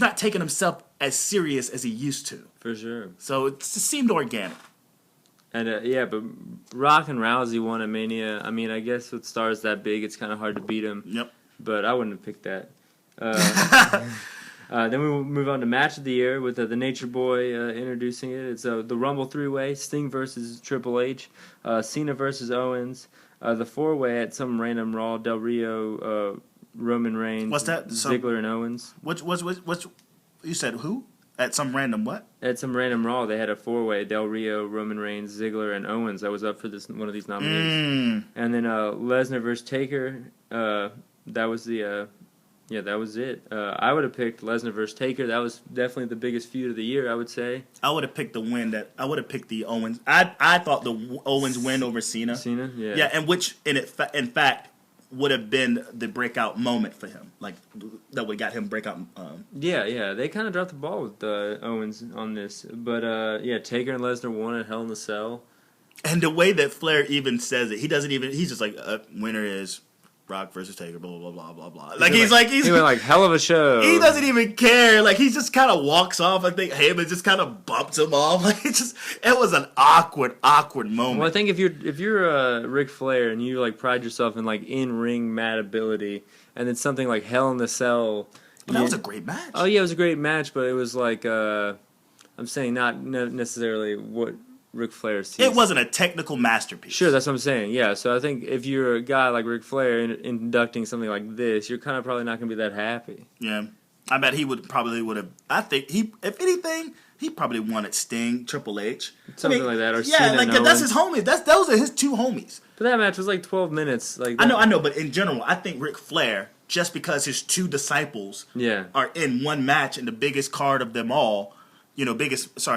not taking himself as serious as he used to. For sure. So it seemed organic. And but Rock and Rousey won at Mania. I mean, I guess with stars that big, it's kind of hard to beat him. Yep. But I wouldn't have picked that. Then we move on to Match of the Year with the Nature Boy introducing it. It's the Rumble 3-way, Sting versus Triple H, Cena versus Owens, the 4-way at some random Raw, Del Rio, Roman Reigns, what's that? Ziggler and Owens. What's you said who? At some random what? At some random Raw, they had a 4-way, Del Rio, Roman Reigns, Ziggler, and Owens that was up for one of these nominees. And then Lesnar versus Taker, that was that was it. I would have picked Lesnar versus Taker. That was definitely the biggest feud of the year, I would say. I would have picked the Owens. I thought the Owens win over Cena. Cena, yeah. Yeah, and which in fact would have been the breakout moment for him. Like that would have got him breakout. They kind of dropped the ball with Owens on this, but Taker and Lesnar won at Hell in a Cell. And the way that Flair even says it, he's just like, winner is Brock versus Taker, blah blah blah blah blah. Like he went like hell of a show. He doesn't even care. Like he just kind of walks off. I think Heyman just kind of bumped him off. Like it was an awkward moment. Well, I think if you're Ric Flair and you like pride yourself in like in ring mad ability, and then something like Hell in the Cell. But that was a great match. Oh yeah, it was a great match, but it was like I'm saying not necessarily what Ric Flair sees. It wasn't a technical masterpiece. Sure, that's what I'm saying. Yeah, so I think if you're a guy like Ric Flair inducting something like this, you're kind of probably not going to be that happy. Yeah, I bet he would have. I think if anything, he probably wanted Sting, Triple H, something like that, or yeah, Cena like and that's Owens. his homies. Those are his two homies. But that match was like 12 minutes. Like I know, but in general, I think Ric Flair, just because his two disciples are in one match in the biggest card of them all,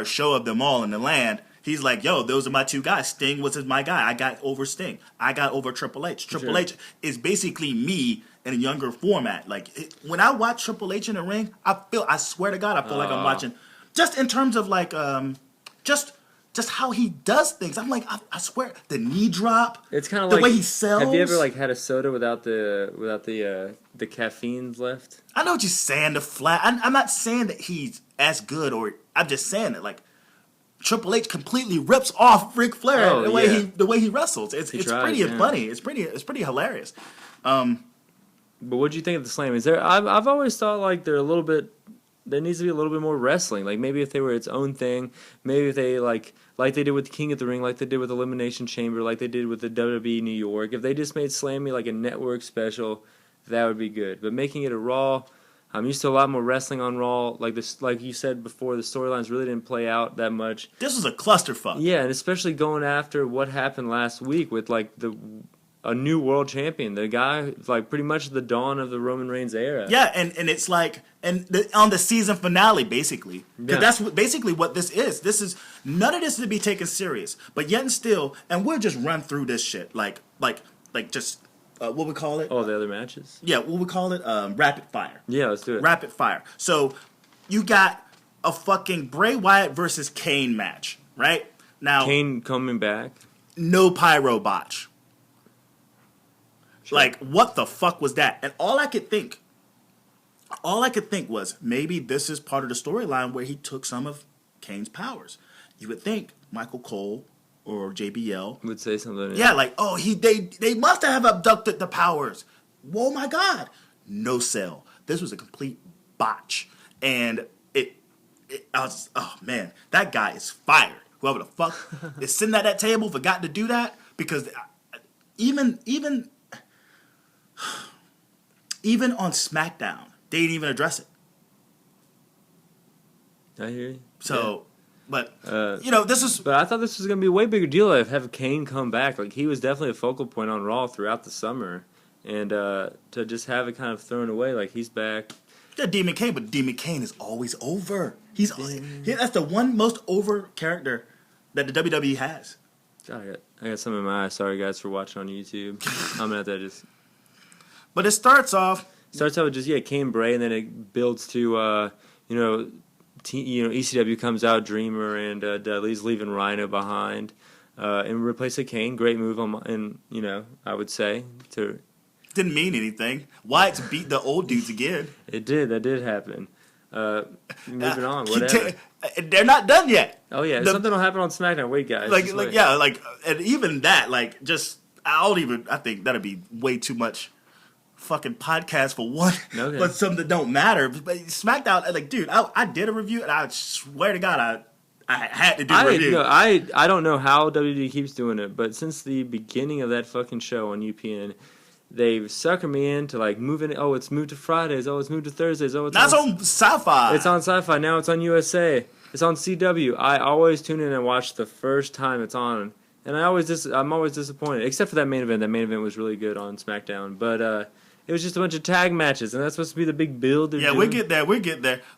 show of them all in the land. He's like, yo, those are my two guys. Sting was my guy. I got over Sting. I got over Triple H. Triple H is basically me in a younger format. Like when I watch Triple H in the ring, I swear to God, I feel like I'm watching. Just in terms of like, just how he does things. I'm like, I swear, the knee drop. It's kind of the like way he sells. Have you ever like had a soda without the caffeine left? I know what you're saying. I'm not saying that he's as good, or I'm just saying that like. Triple H completely rips off Ric Flair the way he wrestles. It's pretty funny. It's pretty hilarious. But what do you think of the Slam? Is there? I've always thought like there needs to be a little bit more wrestling. Like maybe if they were its own thing, maybe if they like they did with the King of the Ring, like they did with Elimination Chamber, like they did with the WWE New York. If they just made Slammy like a network special, that would be good. But making it a Raw. I'm used to a lot more wrestling on Raw. Like this, like you said before, the storylines really didn't play out that much. This was a clusterfuck. Yeah, and especially going after what happened last week with like a new world champion, the guy like pretty much the dawn of the Roman Reigns era. Yeah, and it's like on the season finale basically, because that's basically what this is. This is none of this to be taken serious, but yet and still, and we'll just run through this shit like just. What we call it? Oh, the other matches? Yeah, what we call it? Rapid fire. Yeah, let's do it. Rapid fire. So, you got a fucking Bray Wyatt versus Kane match, right? Now, Kane coming back. No pyro botch. Sure. Like, what the fuck was that? And all I could think was maybe this is part of the storyline where he took some of Kane's powers. You would think Michael Cole or JBL would say something. Yeah, like, oh, they must have abducted the powers. Oh my God. No sell. This was a complete botch. And I was just, oh man, that guy is fired. Whoever the fuck is sitting at that table forgot to do that, because even on SmackDown, they didn't even address it. I hear you. So But this is. But I thought this was going to be a way bigger deal to have Kane come back. Like he was definitely a focal point on Raw throughout the summer, and to just have it kind of thrown away, like he's back. Yeah, Demon Kane, but Demon Kane is always over. That's the one most over character that the WWE has. God, I got something in my eye. Sorry, guys, for watching on YouTube. I'm gonna have to just. But it starts off with just Kane Bray, and then it builds to ECW comes out, Dreamer and Dudley's leaving Rhino behind, and replace a Kane. Great move I would say to. Didn't mean anything. Wyatt's beat the old dudes again. It did. That did happen. Moving on, whatever. They're not done yet. Oh yeah, something will happen on SmackDown. Wait, guys. And even that, I think that'd be way too much fucking podcast for one, okay. But some that don't matter. But SmackDown, dude, I did a review, and I swear to God, I had to do a review. I don't know how WWE keeps doing it, but since the beginning of that fucking show on UPN, they've suckered me into moving. Oh, it's moved to Fridays. Oh, it's moved to Thursdays. Oh, it's on Sci-Fi. It's on Sci-Fi now. It's on USA. It's on CW. I always tune in and watch the first time it's on, and I'm always disappointed. Except for that main event. That main event was really good on SmackDown, but it was just a bunch of tag matches, and that's supposed to be the big build. Yeah, we get there.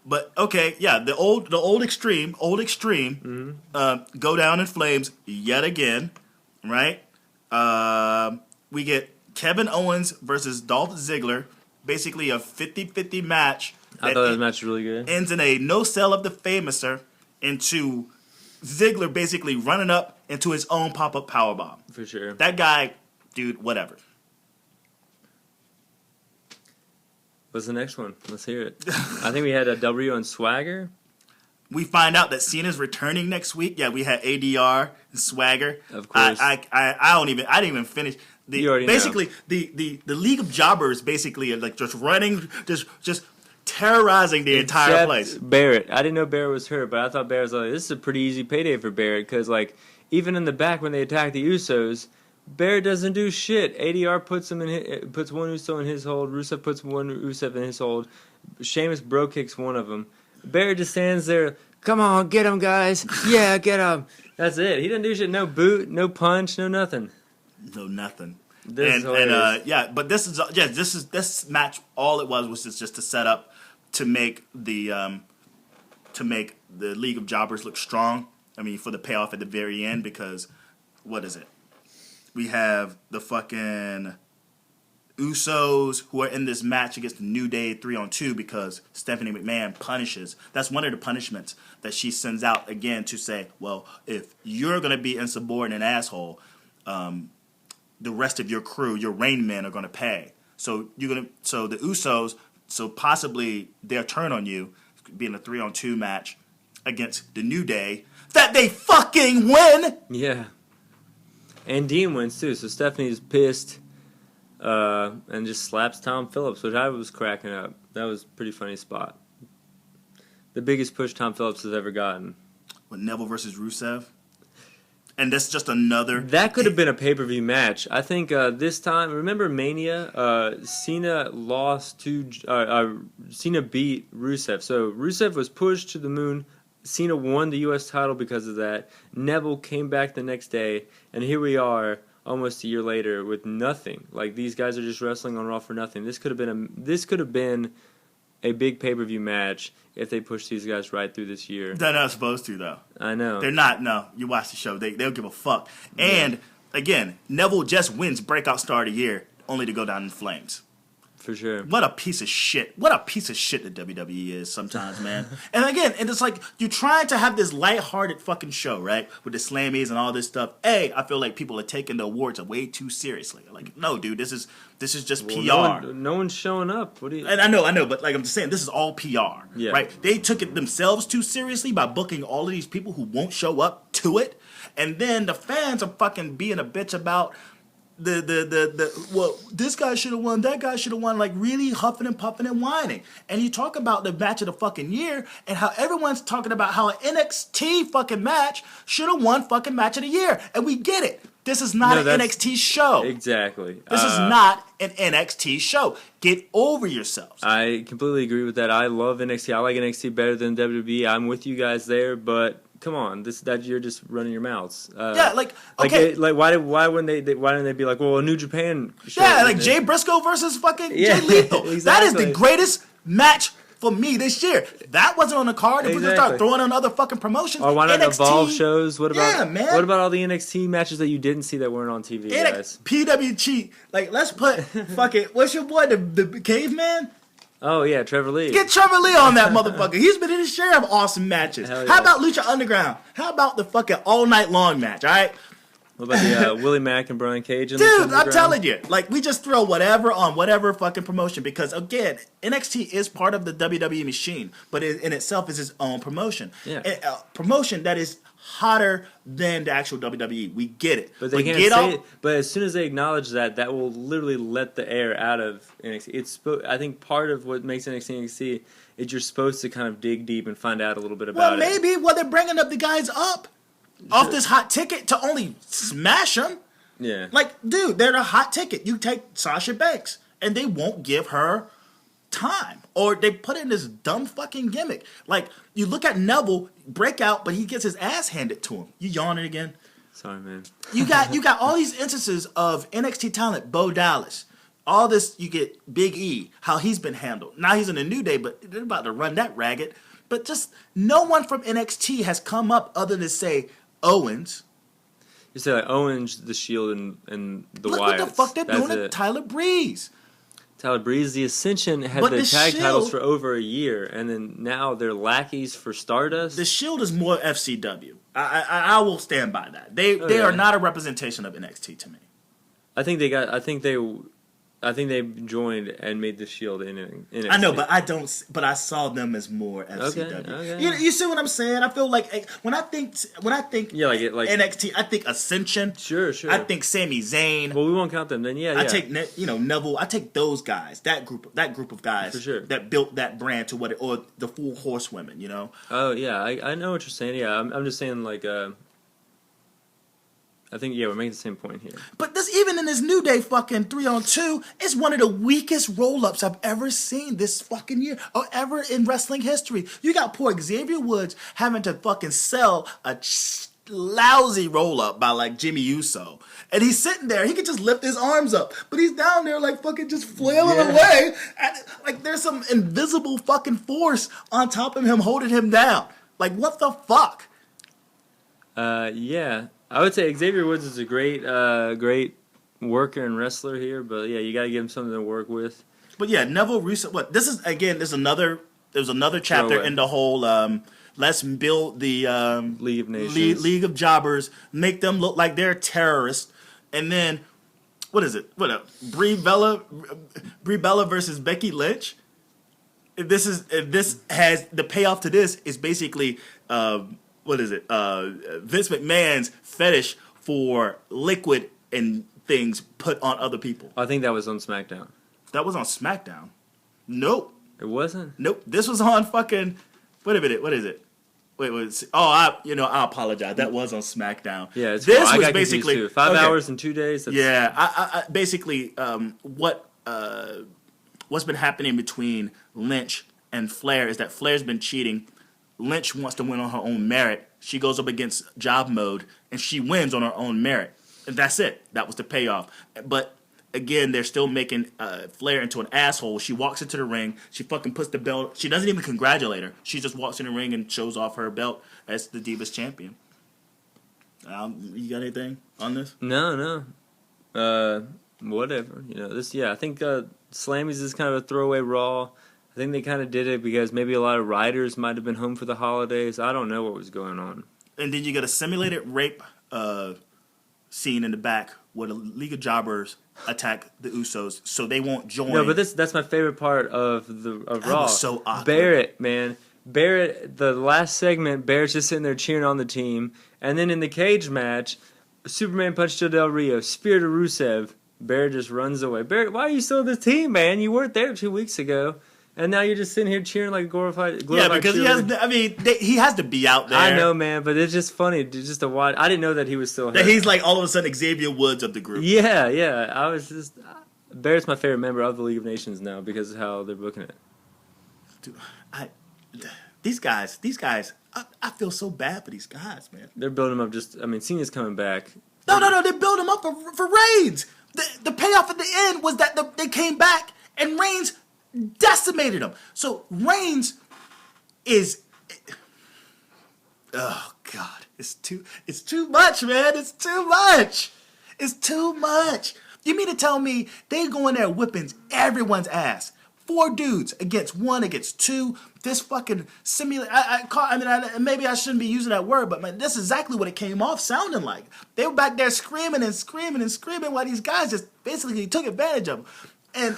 But okay, yeah, the old extreme, mm-hmm. Go down in flames yet again, right? We get Kevin Owens versus Dolph Ziggler, basically a 50-50 match. I thought that match was really good. Ends in a no-sell of the Famouser into Ziggler basically running up into his own pop-up powerbomb. For sure. That guy, dude, whatever. What's the next one? Let's hear it. I think we had a W on Swagger. We find out that Cena's returning next week. Yeah, we had ADR and Swagger. Of course. I didn't even finish. You already basically know. the League of Jobbers basically are just running, just terrorizing the entire place. Barrett. I didn't know Barrett was hurt, but I thought Barrett was this is a pretty easy payday for Barrett because even in the back when they attack the Usos, Barrett doesn't do shit. ADR puts one Uso in his hold. Rusev puts one Rusev in his hold. Sheamus bro kicks one of them. Barrett just stands there. Come on, get him, guys. Yeah, get him. That's it. He didn't do shit. No boot, no punch, no nothing. No nothing. This match. All it was just to set up to make the League of Jobbers look strong. I mean, for the payoff at the very end, because what is it? We have the fucking Usos who are in this match against the New Day 3-on-2 because Stephanie McMahon punishes. That's one of the punishments that she sends out again to say, well, if you're going to be insubordinate asshole, the rest of your crew, your Rain Men, are going to pay. So the Usos, possibly their turn on you, being a 3-on-2 match against the New Day, that they fucking win. Yeah. And Dean wins too, so Stephanie's pissed and just slaps Tom Phillips, which I was cracking up. That was a pretty funny spot. The biggest push Tom Phillips has ever gotten. With Neville versus Rusev? And that's just another... That could have been a pay-per-view match. I think this time... Remember Mania? Cena lost to... Cena beat Rusev. So Rusev was pushed to the moon. Cena won the U.S. title because of that. Neville came back the next day. And here we are, almost a year later, with nothing. These guys are just wrestling on Raw for nothing. This could have been a big pay-per-view match if they push these guys right through this year. They're not supposed to, though. I know. They're not. No, you watch the show. They don't give a fuck. Yeah. And, again, Neville just wins Breakout Star of the Year only to go down in flames. For sure. What a piece of shit. What a piece of shit the WWE is sometimes, man. And again, it's you're trying to have this lighthearted fucking show, right? With the Slammys and all this stuff. I feel like people are taking the awards way too seriously. No, dude, this is just PR. No one's showing up. What do you? And I know, but I'm just saying, this is all PR, yeah. Right? They took it themselves too seriously by booking all of these people who won't show up to it, and then the fans are fucking being a bitch about well, this guy should have won, that guy should have won, really huffing and puffing and whining. And you talk about the match of the fucking year and how everyone's talking about how an NXT fucking match should have won fucking match of the year. And we get it. This is not an NXT show. Exactly. This is not an NXT show. Get over yourselves. I completely agree with that. I love NXT. I like NXT better than WWE. I'm with you guys there, but come on, that you're just running your mouths. Okay. Why wouldn't they be like, well, a New Japan show? Yeah, Jay Briscoe versus fucking Jay Lethal. Exactly. That is the greatest match for me this year. That wasn't on the card. If we can start throwing on other fucking promotions, or why not NXT, Evolve shows? What about man? What about all the NXT matches that you didn't see that weren't on TV, guys? PWG, like let's put fucking what's your boy the caveman? Oh yeah, Trevor Lee. Get Trevor Lee on that motherfucker. He's been in his share of awesome matches. Yeah. How about Lucha Underground? How about the fucking all night long match? All right. What about the Willie Mack and Brian Cage? Dude, I'm telling you, like we just throw whatever on whatever fucking promotion because again, NXT is part of the WWE machine, but it in itself is its own promotion. Yeah. Promotion that is hotter than the actual WWE. We get it. But they can't say it. But as soon as they acknowledge that, that will literally let the air out of NXT. I think part of what makes NXT is you're supposed to kind of dig deep and find out a little bit about it. Well, maybe they're bringing up the guys up off this hot ticket to only smash them. Yeah. Like, dude, they're a hot ticket. You take Sasha Banks, and they won't give her time. Or they put in this dumb fucking gimmick. Like, you look at Neville, break out, but he gets his ass handed to him. You yawning again? Sorry, man. You got all these instances of NXT talent, Bo Dallas. All this, you get Big E, how he's been handled. Now he's in a New Day, but they're about to run that ragged. But just no one from NXT has come up other than, say, Owens. You say like Owens, the Shield, and the Look Wyatts. what the fuck they're doing to Tyler Breeze. Tyler Breeze, the Ascension had the tag titles for over a year, and then now they're lackeys for Stardust. The Shield is more FCW. I will stand by that. They are not a representation of NXT to me. I think they joined and made the Shield in NXT. I know, but I don't. But I saw them as more FCW. Okay. You see what I'm saying? I feel like when I think yeah, like NXT, I think Ascension. Sure. I think Sami Zayn. Well, we won't count them then. Yeah. I take Neville. I take those guys. That group of guys for sure. that built that brand to what or the Four Horsewomen. You know. Oh yeah, I know what you're saying. Yeah, I'm just saying like. I think, we're making the same point here. But even in this New Day fucking 3-on-2, it's one of the weakest roll-ups I've ever seen this fucking year or ever in wrestling history. You got poor Xavier Woods having to fucking sell a lousy roll-up by like Jimmy Uso. And he's sitting there. He can just lift his arms up. But he's down there like fucking just flailing away. And, like there's some invisible fucking force on top of him holding him down. Like what the fuck? Yeah. I would say Xavier Woods is a great worker and wrestler here, but yeah, you got to give him something to work with. But yeah, Neville there's another chapter in the whole let's build the League of Nations. League of Jobbers, make them look like they're terrorists, and then what is it? Brie Bella versus Becky Lynch. If this has the payoff to this is basically Vince McMahon's fetish for liquid and things put on other people. I think that was on SmackDown. That was on SmackDown. Nope. It wasn't? Nope. This was on fucking. Wait a minute. What is it? I apologize. That was on SmackDown. Yeah, it's this cool. was I got basically too. 5 hours in 2 days. I basically what's been happening between Lynch and Flair is that Flair's been cheating. Lynch wants to win on her own merit. She goes up against Job Mode, and she wins on her own merit. And that's it. That was the payoff. But, again, they're still making Flair into an asshole. She walks into the ring. She fucking puts the belt. She doesn't even congratulate her. She just walks in the ring and shows off her belt as the Divas champion. You got anything on this? No. Whatever. I think Slammy's is kind of a throwaway Raw. I think they kind of did it because maybe a lot of riders might have been home for the holidays. I don't know what was going on. And then you got a simulated rape scene in the back where the League of Jobbers attack the Usos, so they won't join. No, but that's my favorite part of Raw. That was so awkward. Barrett, the last segment, Barrett's just sitting there cheering on the team, and then in the cage match, Superman punched Del Rio, spear to Rusev. Barrett just runs away. Barrett, why are you still on this team, man? You weren't there 2 weeks ago. And now you're just sitting here cheering like a glorified because he has to be out there. I know, man, but it's just funny just to watch. I didn't know that he was still hurt. That he's like all of a sudden Xavier Woods of the group. Yeah. I was just Barrett's my favorite member of the League of Nations now because of how they're booking it. Dude, these guys, I feel so bad for these guys, man. They're building him up. Cena's coming back. No, they build him up for Reigns. The payoff at the end was that they came back and Reigns decimated him. So Reigns is, oh God, it's too much, man. It's too much. It's too much. You mean to tell me they go in there whipping everyone's ass? 4 dudes against 1 against 2. This fucking simulate. Maybe I shouldn't be using that word, but man, that's exactly what it came off sounding like. They were back there screaming and screaming and screaming while these guys just basically took advantage of them.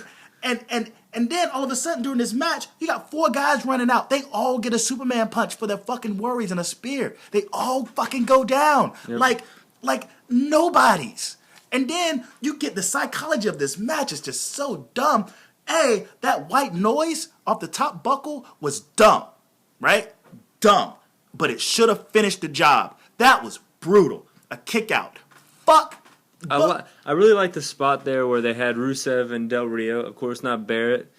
And then all of a sudden during this match, you got 4 guys running out. They all get a Superman punch for their fucking worries and a spear. They all fucking go down. Yep. Like nobody's. And then you get the psychology of this match is just so dumb. That white noise off the top buckle was dumb, right? Dumb. But it should have finished the job. That was brutal. A kick out. Fuck. I really like the spot there where they had Rusev and Del Rio, of course not Barrett,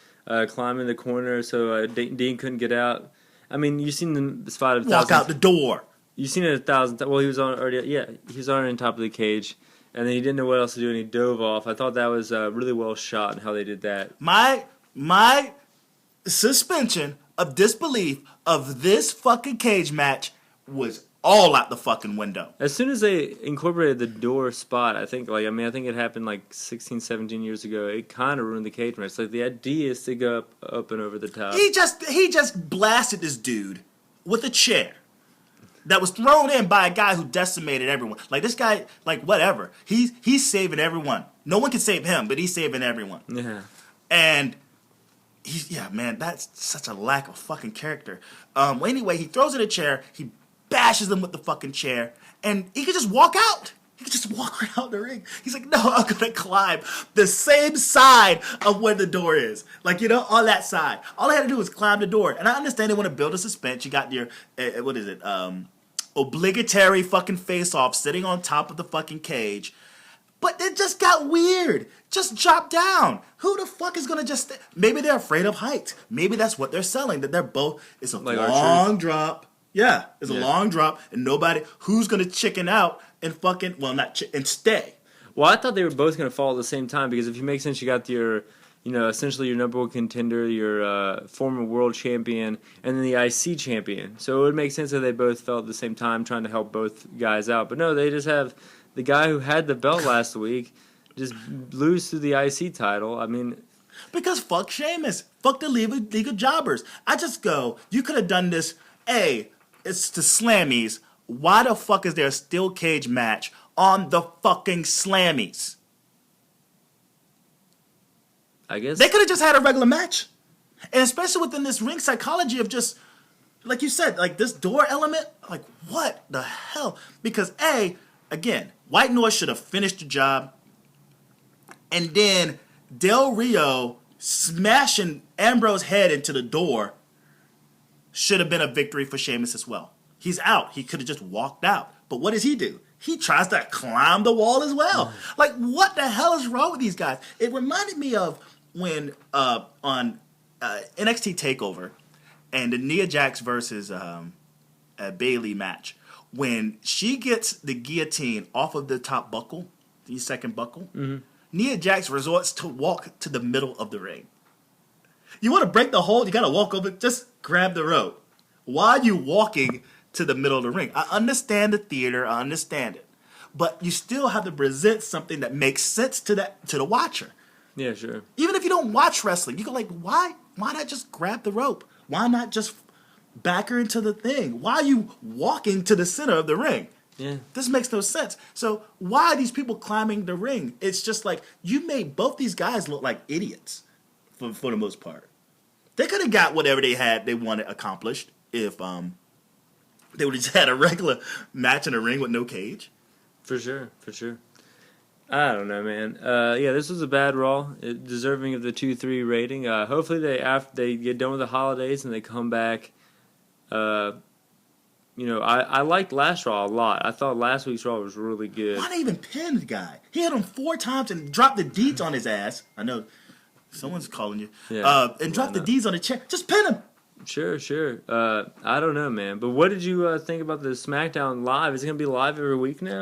climbing the corner so Dean couldn't get out. I mean, you've seen the spot of walk out the door. You've seen it 1,000 times. Well, he was already on top of the cage. And then he didn't know what else to do, and he dove off. I thought that was really well shot and how they did that. My suspension of disbelief of this fucking cage match was all out the fucking window. As soon as they incorporated the door spot, I think it happened like 16, 17 years ago. It kind of ruined the cage match. Like the idea is to go up and over the top. He just blasted this dude with a chair that was thrown in by a guy who decimated everyone. Like this guy, like whatever. He's saving everyone. No one can save him, but he's saving everyone. Yeah. And man, that's such a lack of fucking character. Well, anyway, he throws in a chair, he bashes them with the fucking chair, and he could just walk out. He could just walk right out the ring. He's like, no, I'm gonna climb the same side of where the door is. Like, on that side. All I had to do was climb the door. And I understand they want to build a suspense. You got your, what is it, obligatory fucking face-off sitting on top of the fucking cage. But it just got weird. Just drop down. Who the fuck is gonna just... Maybe they're afraid of heights. Maybe that's what they're selling. That they're both... It's a like long drop. Yeah, it's a long drop. And nobody... Who's gonna chicken out and fucking... Well, and stay. Well, I thought they were both gonna fall at the same time. Because if you make sense, you got your... essentially your number 1 contender, your former world champion, and then the IC champion. So it would make sense that they both fell at the same time trying to help both guys out. But no, they just have the guy who had the belt last week just lose to the IC title. I mean... Because fuck Sheamus. Fuck the League of Jobbers. I just go, you could have done this. It's the Slammies. Why the fuck is there a steel cage match on the fucking Slammies? I guess they could have just had a regular match. And especially within this ring psychology of just, like you said, like this door element, like what the hell? Because again, White Noise should have finished the job. And then Del Rio smashing Ambrose's head into the door should have been a victory for Sheamus as well. He's out. He could have just walked out. But what does he do? He tries to climb the wall as well. Like, what the hell is wrong with these guys? It reminded me of when on NXT TakeOver and the Nia Jax versus Bayley match, when she gets the guillotine off of the top buckle, the second buckle, Nia Jax resorts to walk to the middle of the ring. You want to break the hold, you got to walk over, just grab the rope. Why are you walking to the middle of the ring? I understand the theater, I understand it. But you still have to present something that makes sense to the watcher. Yeah, sure. Even if you don't watch wrestling, you go like, why not just grab the rope? Why not just back her into the thing? Why are you walking to the center of the ring? Yeah. This makes no sense. So why are these people climbing the ring? It's just like, you made both these guys look like idiots for the most part. They could have got whatever they wanted accomplished if they would have just had a regular match in a ring with no cage. For sure. I don't know, man. This was a bad Raw, deserving of the 2-3 rating. Hopefully after they get done with the holidays and they come back. I liked last Raw a lot. I thought last week's Raw was really good. Why they even pin the guy? He hit him 4 times and dropped the deeds on his ass. I know someone's calling you. Yeah. And dropped the deeds on the chair. Just pin him. Sure. I don't know, man. But what did you think about the SmackDown Live? Is it going to be live every week now?